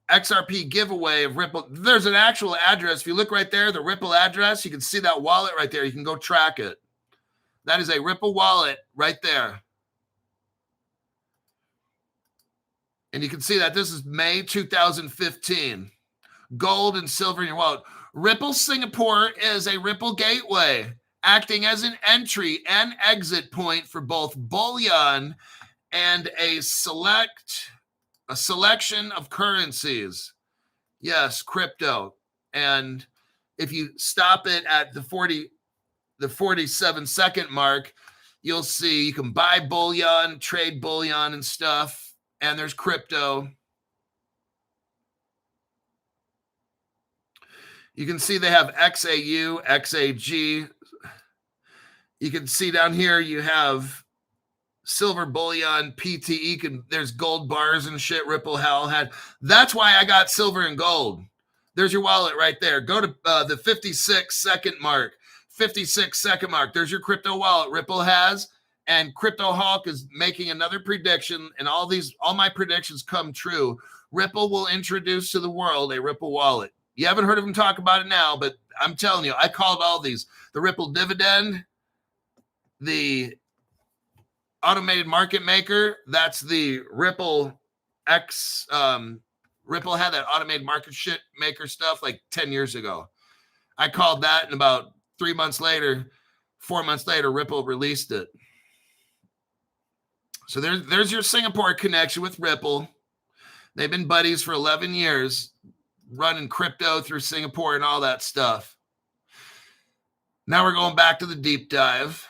XRP giveaway of Ripple. There's an actual address. If you look right there, the Ripple address, you can see that wallet right there. You can go track it. That is a Ripple wallet right there. And you can see that this is May 2015. Gold and silver in your wallet. Ripple Singapore is a Ripple gateway, acting as an entry and exit point for both bullion and a selection of currencies. Yes, crypto. And if you stop it at the 47-second mark, you'll see you can buy bullion, trade bullion and stuff. And there's crypto. You can see they have XAU, XAG. You can see down here you have silver bullion, PTE. There's gold bars and shit. Ripple Hell had. That's why I got silver and gold. There's your wallet right there. Go to the 56-second mark. 56-second mark. There's your crypto wallet Ripple has. And Crypto Hawk is making another prediction, and all my predictions come true. Ripple will introduce to the world a Ripple wallet. You haven't heard of him talk about it now, but I'm telling you, I called all these. The Ripple Dividend, the automated market maker, that's the Ripple X. Ripple had that automated market shit maker stuff like 10 years ago. I called that, and about 4 months later, Ripple released it. So there's your Singapore connection with Ripple. They've been buddies for 11 years, running crypto through Singapore and all that stuff. Now we're going back to the deep dive.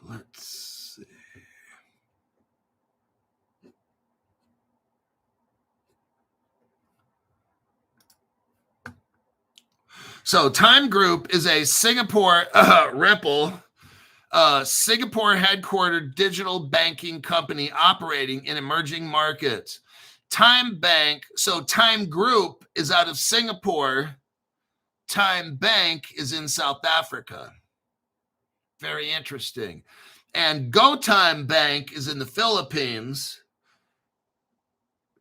Let's see. So Time Group is a Singapore Ripple, Singapore headquartered digital banking company operating in emerging markets. Time Bank, so Time Group is out of Singapore. Time Bank is in South Africa. Very interesting. And GoTime Bank is in the Philippines.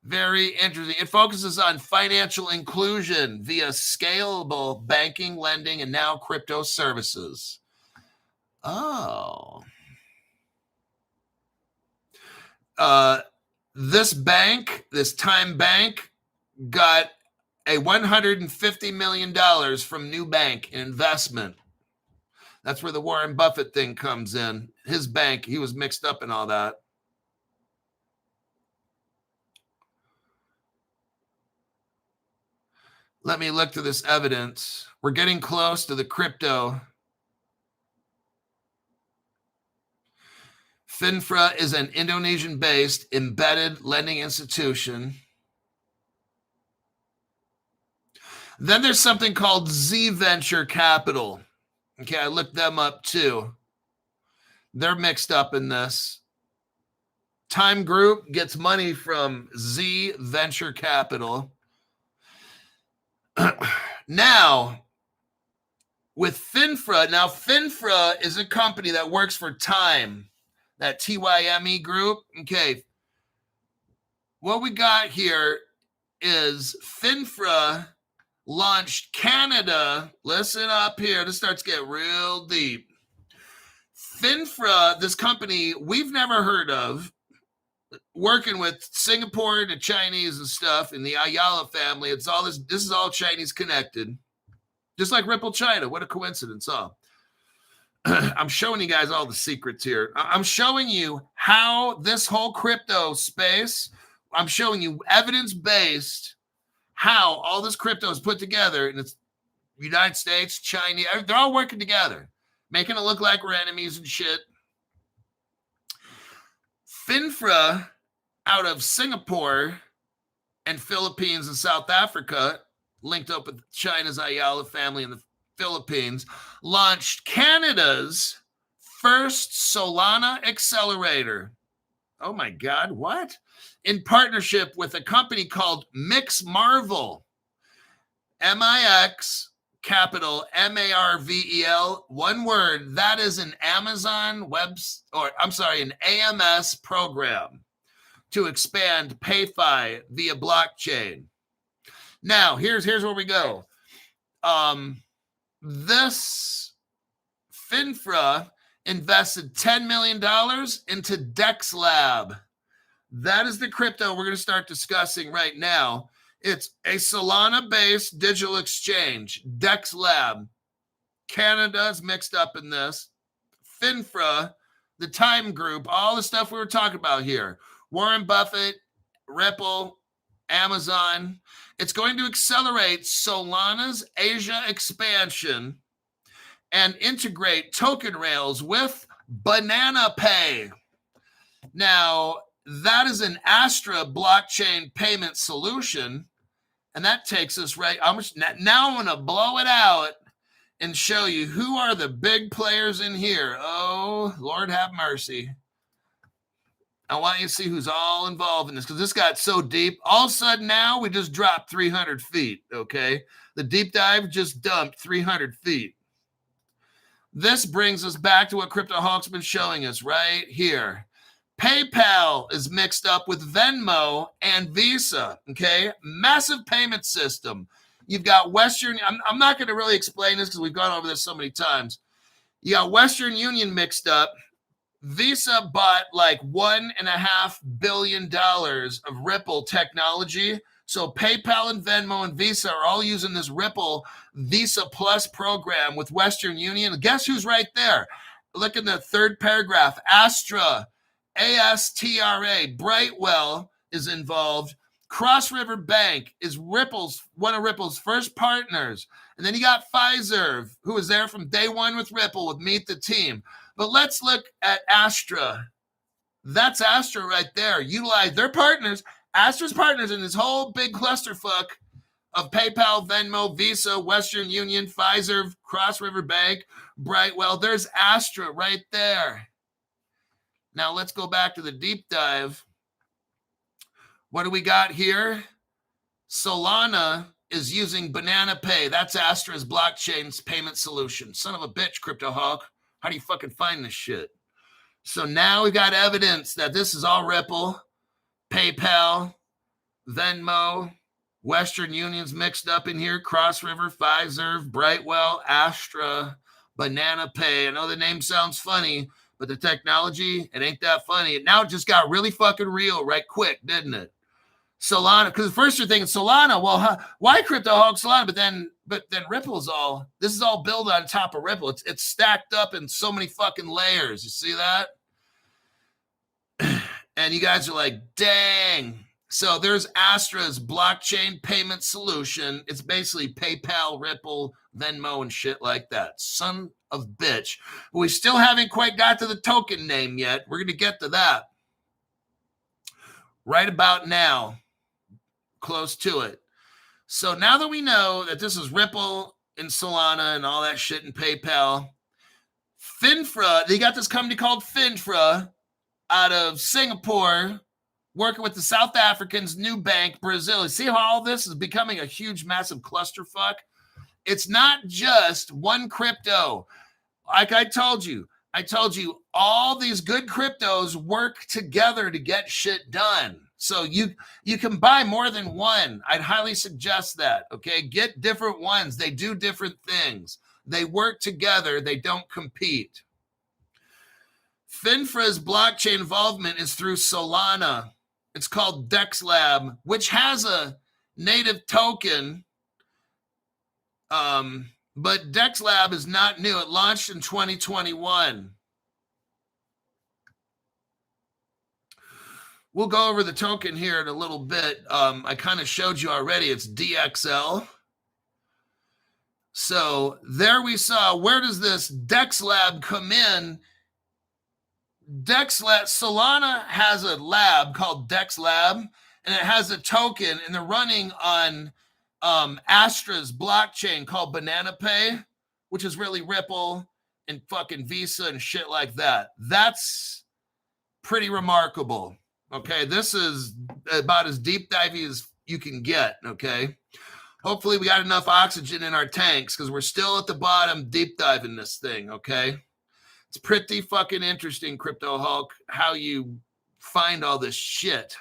Very interesting. It focuses on financial inclusion via scalable banking, lending, and now crypto services. Oh. This bank, this Time Bank, got a $150 million from New Bank in investment. That's where the Warren Buffett thing comes in. His bank, he was mixed up in all that. Let me look through this evidence. We're getting close to the crypto. Finfra is an Indonesian-based embedded lending institution. Then there's something called Z Venture Capital. Okay, I looked them up too. They're mixed up in this. Time Group gets money from Z Venture Capital. Now, with Finfra, now Finfra is a company that works for Time, that TYME group. Okay, what we got here is Finfra launched Canada. Listen up here. This starts to get real deep. Finfra, this company we've never heard of, working with Singapore, the Chinese and stuff, and the Ayala family. It's all this is all Chinese connected. Just like Ripple China. What a coincidence, huh? I'm showing you guys all the secrets here. I'm showing you how this whole crypto space, I'm showing you evidence-based how all this crypto is put together, and it's United States, China, they're all working together, making it look like we're enemies and shit. Finfra out of Singapore and Philippines and South Africa, linked up with China's Ayala family in the Philippines, launched Canada's first Solana accelerator. Oh my God, what? In partnership with a company called Mix Marvel. MIX capital MARVEL, one word. That is an Amazon an AMS program to expand PayFi via blockchain. Now, here's where we go. This Finfra invested $10 million into DexLab. That is the crypto we're going to start discussing right now. It's a Solana-based digital exchange, DexLab. Canada's mixed up in this. Finfra, the Time Group, all the stuff we were talking about here. Warren Buffett, Ripple, Amazon. It's going to accelerate Solana's Asia expansion and integrate token rails with Banana Pay. Now, that is an Astra blockchain payment solution, and that takes us right. Now I'm going to blow it out and show you who are the big players in here. Oh, Lord have mercy. I want you to see who's all involved in this, because this got so deep. All of a sudden now we just dropped 300 feet, okay? The deep dive just dumped 300 feet. This brings us back to what Crypto Hawk's been showing us right here. PayPal is mixed up with Venmo and Visa, okay? Massive payment system. You've got Western, I'm not going to really explain this because we've gone over this so many times. You got Western Union mixed up. Visa bought like $1.5 billion of Ripple technology So PayPal and Venmo and Visa are all using this Ripple Visa Plus program with Western Union. Guess who's right there? Look in the third paragraph. Astra, A-S-T-R-A, Brightwell is involved. Cross River Bank is one of Ripple's first partners. And then you got Pfizer, who was there from day one with Ripple with Meet the Team. But let's look at Astra. That's Astra right there. Utilize their partners, Astra's partners in this whole big clusterfuck of PayPal, Venmo, Visa, Western Union, Pfizer, Cross River Bank, Brightwell. There's Astra right there. Now let's go back to the deep dive. What do we got here? Solana is using Banana Pay. That's Astra's blockchain's payment solution. Son of a bitch, Crypto Hawk. How do you fucking find this shit? So now we got evidence that this is all Ripple, PayPal, Venmo, Western Union's mixed up in here, Cross River, Pfizer, Brightwell, Astra, Banana Pay. I know the name sounds funny, but the technology, it ain't that funny. Now it just got really fucking real right quick, didn't it? Solana, because first you're thinking Solana, well, why Crypto Hawk Solana? But then Ripple's this is all built on top of Ripple. It's stacked up in so many fucking layers. You see that? And you guys are like, dang. So there's Astra's blockchain payment solution. It's basically PayPal, Ripple, Venmo, and shit like that. Son of bitch. We still haven't quite got to the token name yet. We're going to get to that right about now. Close to it. So now that we know that this is Ripple and Solana and all that shit in PayPal, Finfra, they got this company called Finfra out of Singapore working with the South Africans, New Bank, Brazil. You see how all this is becoming a huge, massive clusterfuck? It's not just one crypto. Like I told you all these good cryptos work together to get shit done. So you can buy more than one. I'd highly suggest that, okay? Get different ones. They do different things. They work together. They don't compete. Finfra's blockchain involvement is through Solana. It's called DexLab, which has a native token, but DexLab is not new. It launched in 2021. We'll go over the token here in a little bit. I kind of showed you already. It's DXL. So there we saw, where does this DexLab come in? Solana has a lab called DexLab, and it has a token, and they're running on Astra's blockchain called Banana Pay, which is really Ripple and fucking Visa and shit like that. That's pretty remarkable. Okay, this is about as deep divey as you can get, okay? Hopefully we got enough oxygen in our tanks because we're still at the bottom deep diving this thing, okay? It's pretty fucking interesting, Crypto Hulk, how you find all this shit.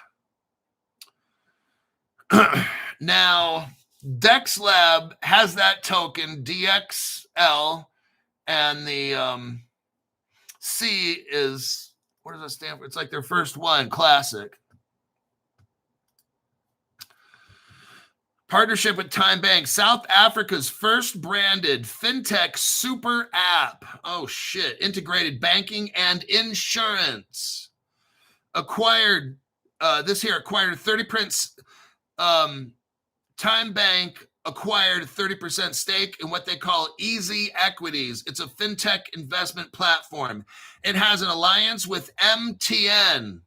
Now, DexLab has that token, DXL, and the C is... what does that stand for? It's like their first one, classic. Partnership with Time Bank, South Africa's first branded fintech super app. Oh, shit. Integrated banking and insurance. Acquired 30%. Time Bank acquired 30% stake in what they call Easy Equities. It's a fintech investment platform. It has an alliance with MTN,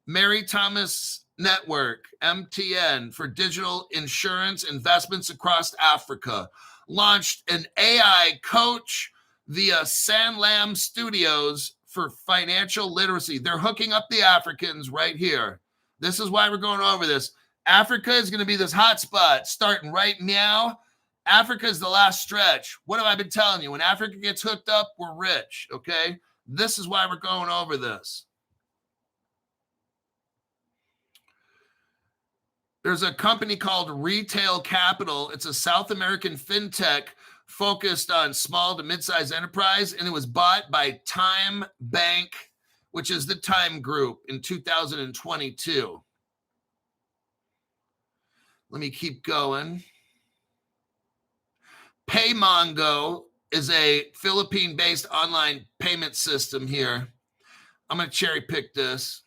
Mary Thomas Network, MTN, for digital insurance investments across Africa. Launched an AI coach via Sanlam Studios for financial literacy. They're hooking up the Africans right here. This is why we're going over this. Africa is going to be this hot spot starting right now. Africa is the last stretch. What have I been telling you? When Africa gets hooked up, we're rich, okay? This is why we're going over this. There's a company called Retail Capital. It's a South American fintech focused on small to mid-sized enterprise, and it was bought by Time Bank, which is the Time Group, in 2022. Let me keep going. Paymongo is a Philippine-based online payment system here. I'm going to cherry pick this.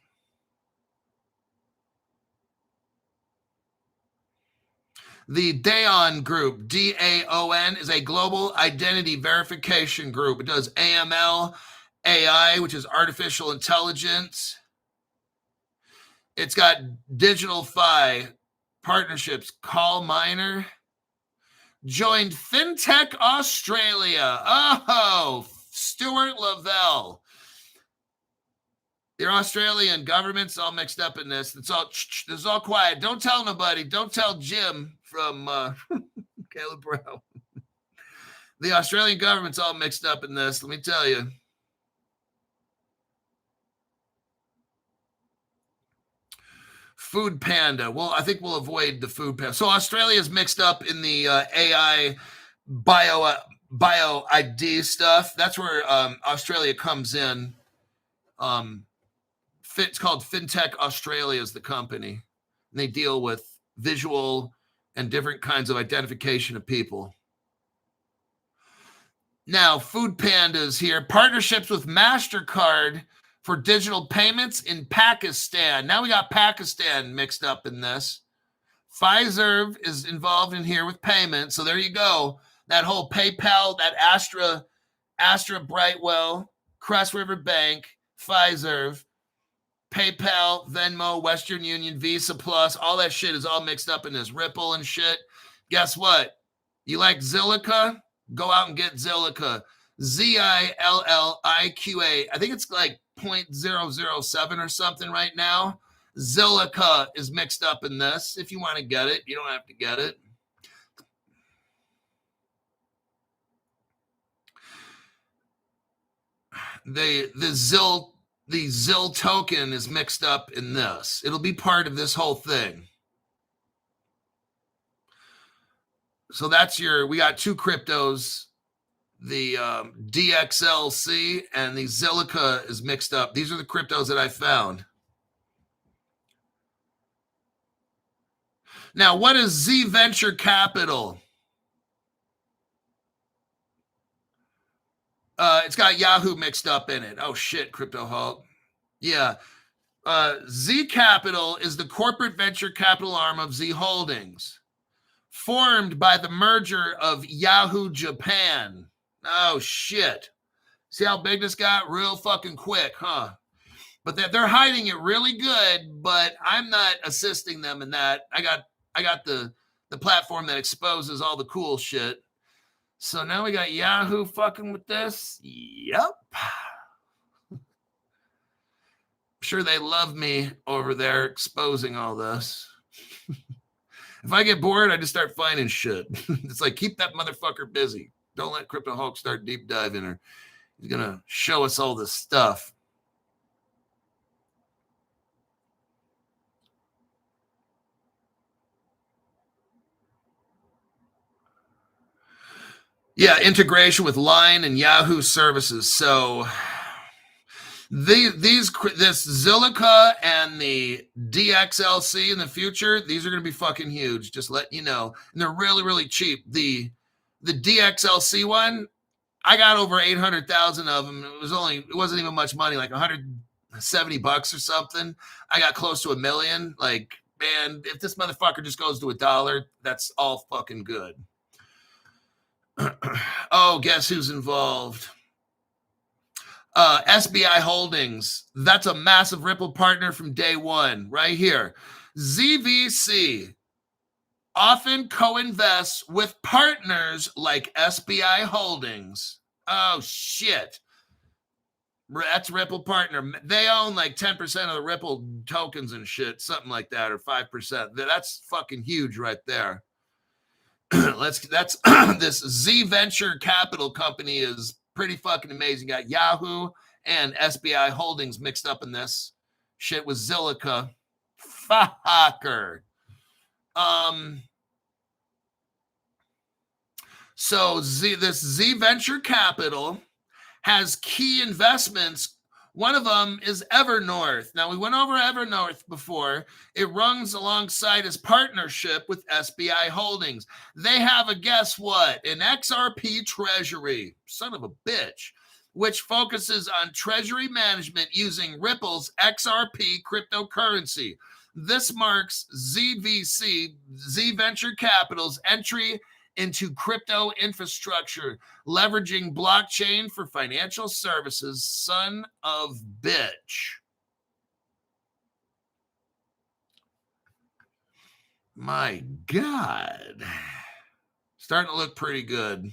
The Daon Group, DAON, is a global identity verification group. It does AML, AI, which is artificial intelligence. It's got digital fi partnerships. Call Miner joined FinTech Australia. Oh, Stuart Lavelle. Your Australian government's all mixed up in this. This is all quiet. Don't tell nobody. Don't tell Jim from Caleb Brown. The Australian government's all mixed up in this. Let me tell you. Food Panda. Well, I think we'll avoid the Food Panda. So Australia is mixed up in the AI bio ID stuff. That's where Australia comes in. It's called FinTech Australia is the company. And they deal with visual and different kinds of identification of people. Now, Food Panda's here. Partnerships with MasterCard for digital payments in Pakistan. Now we got Pakistan mixed up in this. Pfizer is involved in here with payment. So there you go. That whole PayPal, that Astra Brightwell, Cross River Bank, Pfizer, PayPal, Venmo, Western Union, Visa Plus, all that shit is all mixed up in this. Ripple and shit. Guess what? You like Zilliqa? Go out and get Zilliqa. Zilliqa. I think it's like 0.007 or something right now. Zilliqa is mixed up in this. If you want to get it, you don't have to get it. The ZIL token is mixed up in this. It'll be part of this whole thing. So that's we got two cryptos. The DXLC and the Zilliqa is mixed up. These are the cryptos that I found. Now, what is Z Venture Capital? It's got Yahoo mixed up in it. Oh, shit, Crypto Hulk. Yeah. Z Capital is the corporate venture capital arm of Z Holdings, formed by the merger of Yahoo Japan. Oh, shit. See how big this got? Real fucking quick, huh? But they're hiding it really good, but I'm not assisting them in that. I got the platform that exposes all the cool shit. So now we got Yahoo fucking with this. Yep. I'm sure they love me over there exposing all this. If I get bored, I just start finding shit. It's like, keep that motherfucker busy. Don't let Crypto Hulk start deep diving her. He's going to show us all this stuff. Yeah, integration with Line and Yahoo services. So this Zilliqa and the DXLC in the future, these are going to be fucking huge. Just letting you know. And they're really, really cheap. The DXLC one, I got over 800,000 of them. It wasn't even much money, like $170 or something. I got close to $1 million. Like, man, if this motherfucker just goes to $1, that's all fucking good. Oh, guess who's involved? SBI Holdings. That's a massive Ripple partner from day one, right here. ZVC often co-invests with partners like SBI Holdings. Oh, shit. That's Ripple partner. They own like 10% of the Ripple tokens and shit, something like that, or 5%. That's fucking huge right there. That's this Z Venture Capital company is pretty fucking amazing. Got Yahoo and SBI Holdings mixed up in this shit with Zilliqa. Fucker. So this Z Venture Capital has key investments One of them is Evernorth. Now, we went over Evernorth before. It runs alongside his partnership with SBI Holdings. They have a guess what? An XRP treasury, son of a bitch, which focuses on treasury management using Ripple's XRP cryptocurrency. This marks ZVC, Z Venture Capital's entry into crypto infrastructure, leveraging blockchain for financial services. Son of bitch. My God. Starting to look pretty good.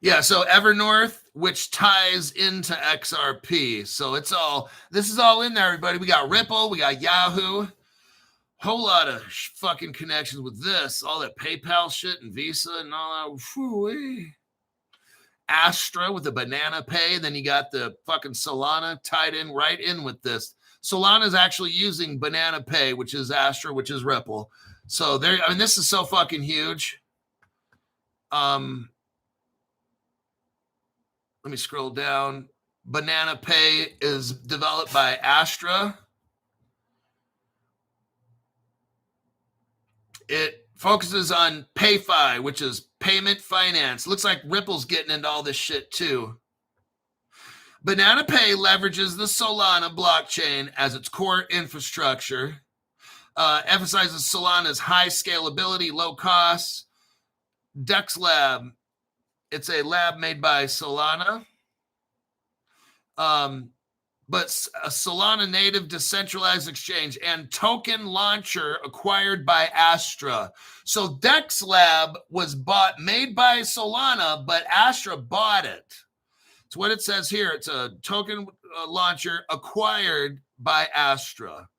Yeah, so Evernorth, which ties into XRP. So this is all in there, everybody. We got Ripple, we got Yahoo, whole lot of fucking connections with this, all that PayPal shit and Visa and all that. Whew-wee. Astra with the banana pay. Then you got the fucking Solana tied in right in with this. Solana is actually using banana pay, which is Astra, which is Ripple. So this is so fucking huge. Let me scroll down. Banana Pay is developed by Astra. It focuses on PayFi, which is payment finance. Looks like Ripple's getting into all this shit too. Banana Pay leverages the Solana blockchain as its core infrastructure. Emphasizes Solana's high scalability, low costs. Dex Lab. It's a lab made by Solana, but a Solana native decentralized exchange and token launcher acquired by Astra. So Dex Lab was made by Solana, but Astra bought it. It's what it says here. It's a token launcher acquired by Astra.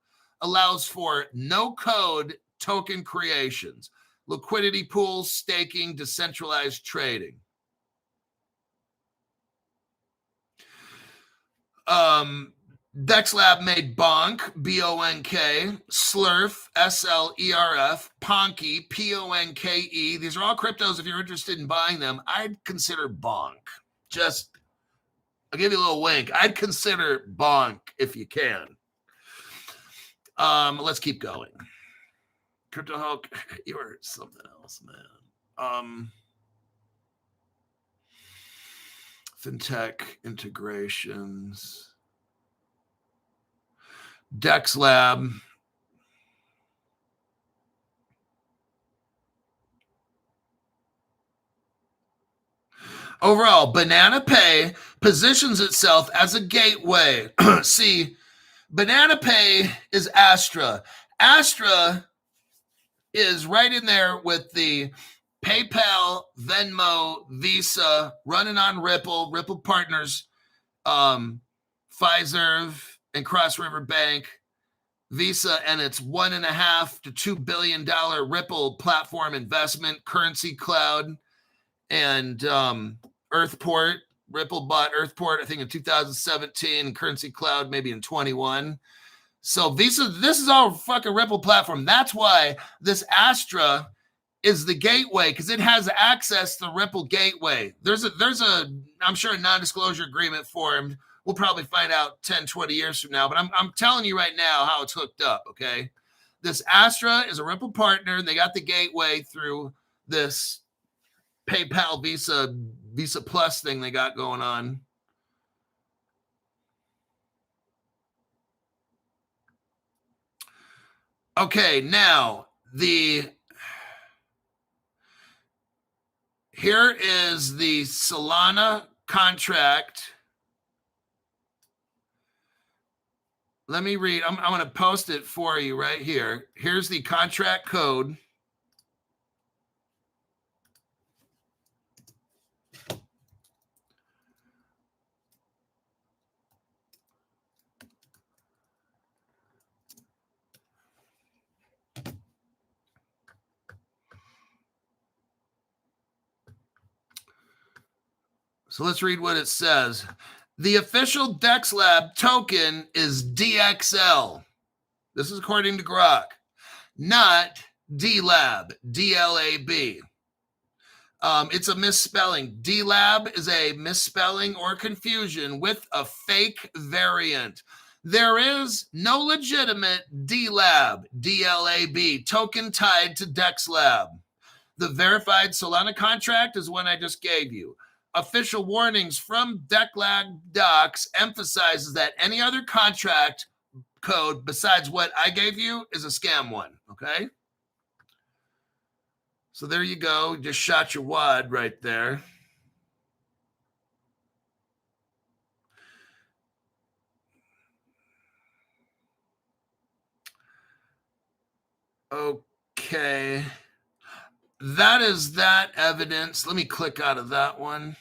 Allows for no-code token creations, liquidity pools, staking, decentralized trading. DexLab made Bonk, B-O-N-K, Slurf, S-L-E-R-F, Ponky, P-O-N-K-E. These are all cryptos. If you're interested in buying them, I'd consider Bonk. I'll give you a little wink. I'd consider Bonk if you can. Let's keep going. Crypto Hulk, you were something else, man. Fintech integrations. Dex Lab. Overall, Banana Pay positions itself as a gateway. See, Banana Pay is Astra. Astra is right in there with the PayPal, Venmo, Visa, running on Ripple Partners, Fiserv, and Cross River Bank, Visa, and its $1.5 to $2 billion Ripple platform investment, Currency Cloud, and Earthport. Ripple bought Earthport, I think, in 2017, Currency Cloud maybe in 21. So Visa, this is all fucking Ripple platform. That's why this Astra is the gateway, because it has access to the Ripple gateway. There's a I'm sure a non-disclosure agreement formed. We'll probably find out 10, 20 years from now, but I'm telling you right now how it's hooked up, okay? This Astra is a Ripple partner, and they got the gateway through this PayPal Visa Plus thing they got going on. Okay, now here is the Solana contract. Let me read. I'm going to post it for you right here. Here's the contract code. So let's read what it says. The official DexLab token is DXL. This is according to Grok, not D-Lab, D-L-A-B. It's a misspelling. D-Lab is a misspelling or confusion with a fake variant. There is no legitimate D-Lab, D-L-A-B, token tied to DexLab. The verified Solana contract is one I just gave you. Official warnings from DexLab docs emphasizes that any other contract code besides what I gave you is a scam one, okay? So there you go. Just shot your wad right there. Okay. That is that evidence. Let me click out of that one.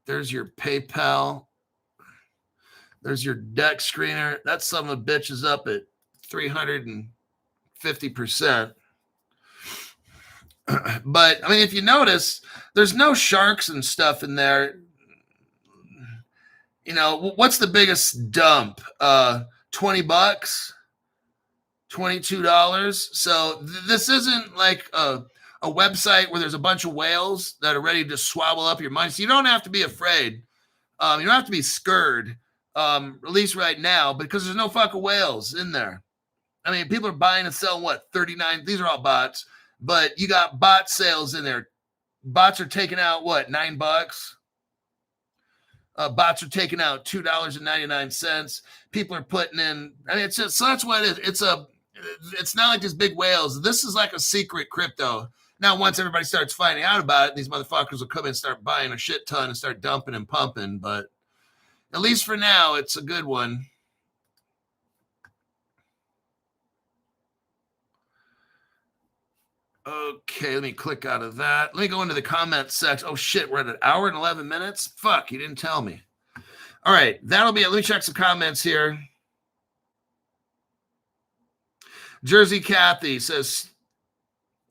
There's your PayPal. There's your Dex screener. That son of a bitch is up at 350%. But, I mean, if you notice, there's no sharks and stuff in there. You know, what's the biggest dump? $20? $22? So this isn't like a website where there's a bunch of whales that are ready to swallow up your money. So you don't have to be afraid. You don't have to be scared, at least right now, because there's no fucking whales in there. I mean, people are buying and selling, what, 39? These are all bots. But you got bot sales in there. Bots are taking out, what, $9? Bots are taking out $2.99. People are putting in, I mean, it's just, so that's what it is. It's not like these big whales. This is like a secret crypto. Now, once everybody starts finding out about it, these motherfuckers will come in and start buying a shit ton and start dumping and pumping. But at least for now, it's a good one. Okay, let me click out of that. Let me go into the comments section. Oh, shit, we're at 1 hour and 11 minutes? Fuck, you didn't tell me. All right, that'll be it. Let me check some comments here. Jersey Kathy says,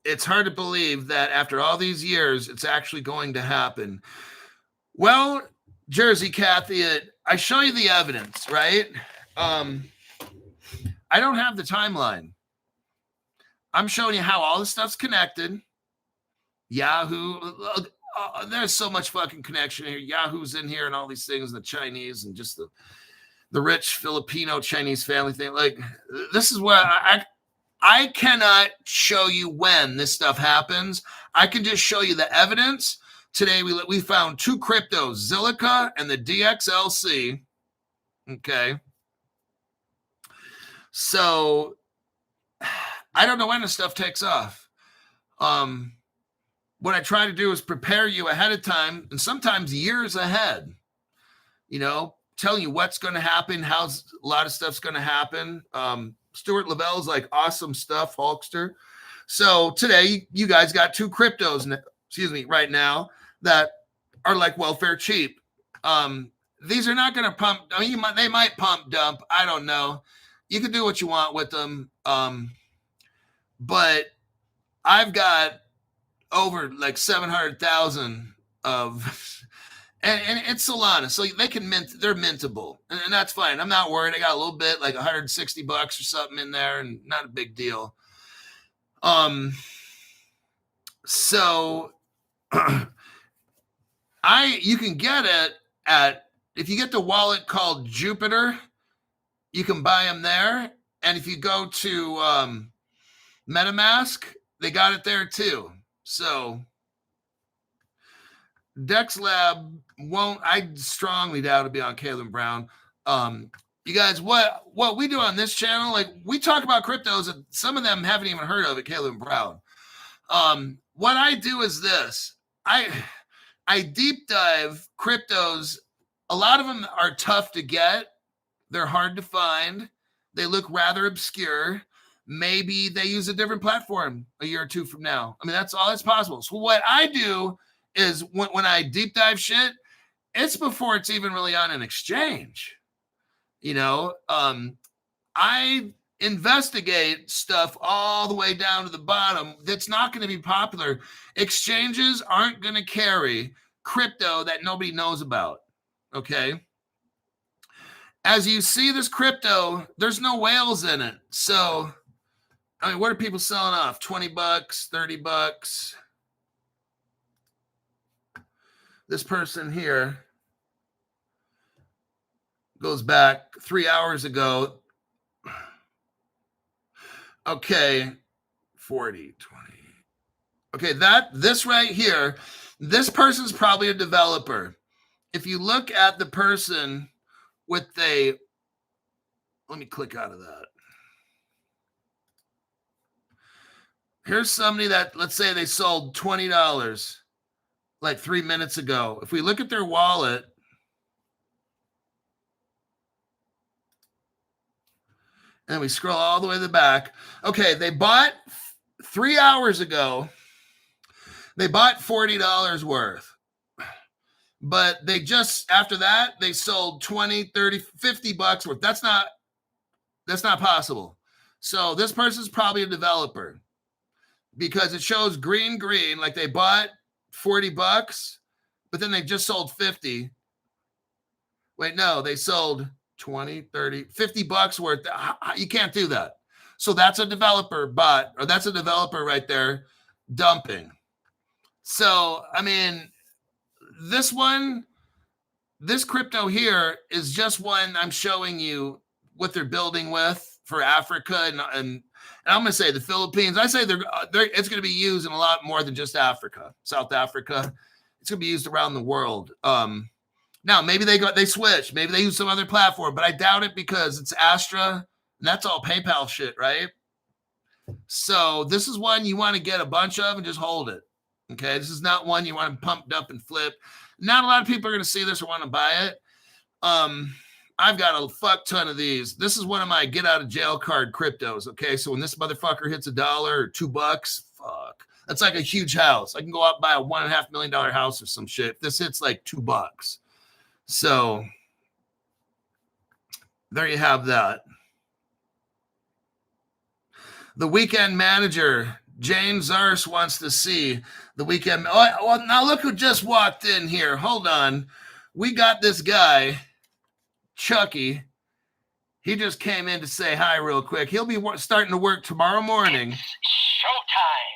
it's hard to believe that after all these years, it's actually going to happen. Well, Jersey Kathy, I show you the evidence, right? I don't have the timeline. I'm showing you how all this stuff's connected. Yahoo, there's so much fucking connection here. Yahoo's in here and all these things, and the Chinese and just the rich Filipino Chinese family thing. Like, this is where I cannot show you when this stuff happens. I can just show you the evidence. Today we found two cryptos, Zilliqa and the DXLC. Okay. So I don't know when this stuff takes off. What I try to do is prepare you ahead of time, and sometimes years ahead, you know, telling you what's going to happen, how a lot of stuff's going to happen. Stuart Lavelle's like awesome stuff, Hulkster. So today you guys got two cryptos, right now that are like welfare cheap. These are not going to pump. I mean, they might pump dump. I don't know. You can do what you want with them. But I've got over like 700,000 of, and it's Solana, so they can they're mintable, and that's fine. I'm not worried. I got a little bit, like $160 or something in there, and not a big deal. So you can get it if you get the wallet called Jupiter, you can buy them there. And if you go to MetaMask, they got it there too. So DexLab won't, I strongly doubt it'll be on Caleb Brown. You guys, what we do on this channel, like we talk about cryptos and some of them haven't even heard of it, Caleb Brown. What I do is this. I deep dive cryptos. A lot of them are tough to get. They're hard to find. They look rather obscure. Maybe they use a different platform a year or two from now. I mean, that's all that's possible. So what I do is when I deep dive shit, it's before it's even really on an exchange. You know, I investigate stuff all the way down to the bottom that's not going to be popular. Exchanges aren't going to carry crypto that nobody knows about. Okay. as you see this crypto, there's no whales in it. So, I mean, what are people selling off? 20 bucks, 30 bucks. This person here goes back 3 hours ago. Okay, 40, 20. Okay, this right here, this person's probably a developer. If you look at the person with let me click out of that. Here's somebody that, let's say they sold $20 like 3 minutes ago. If we look at their wallet, and we scroll all the way to the back. Okay, they bought 3 hours ago. They bought $40 worth. But they just, after that, they sold 20, 30, 50 bucks worth. That's not possible. So this person's probably a developer because it shows green, like they bought 40 bucks, but then they just sold 50. Wait, no, they sold 20, 30, 50 bucks worth. You can't do that. So that's a developer bot, or that's a developer right there dumping. So, I mean, this crypto here is just one I'm showing you what they're building with for Africa. And I'm going to say the Philippines. I say it's going to be used in a lot more than just Africa, South Africa. It's going to be used around the world. Now, maybe they switch. Maybe they use some other platform, but I doubt it because it's Astra, and that's all PayPal shit, right? So this is one you want to get a bunch of and just hold it. Okay, this is not one you want to pump up and flip. Not a lot of people are going to see this or want to buy it. I've got a fuck ton of these. This is one of my get out of jail card cryptos. Okay, so when this motherfucker hits $1 or $2, fuck, that's like a huge house. I can go out and buy a $1.5 million house or some shit. If this hits like $2. So there you have that. The weekend manager, Jane Zars, wants to see the weekend. Oh, well, now look who just walked in here. Hold on. We got this guy, Chucky. He just came in to say hi real quick. He'll be starting to work tomorrow morning. It's showtime.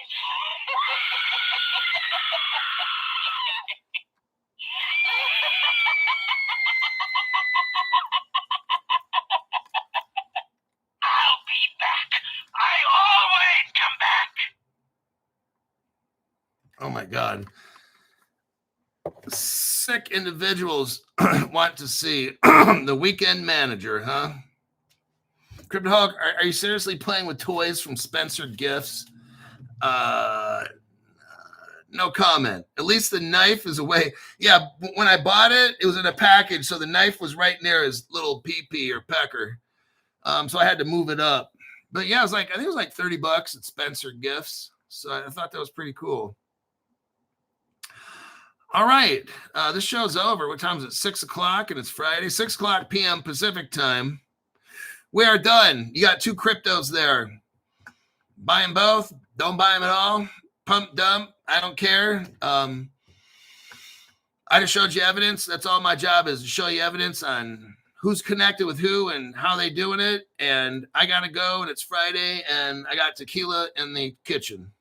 I'll be back. I always come back. Oh my God. Sick individuals want to see the weekend manager, huh? Cryptoholic, are you seriously playing with toys from Spencer Gifts? No comment. At least the knife is away. Yeah, when I bought it, it was in a package, so the knife was right near his little pee-pee or pecker. So I had to move it up. But yeah, I think it was like $30 at Spencer Gifts. So I thought that was pretty cool. All right, this show's over. What time is it? 6 o'clock, and it's Friday, 6 o'clock p.m. Pacific time. We are done. You got 2 cryptos there. Buy them both. Don't buy them at all. Pump, dump. I don't care. I just showed you evidence. That's all my job is, to show you evidence on who's connected with who and how they doing it. And I got to go, and it's Friday, and I got tequila in the kitchen.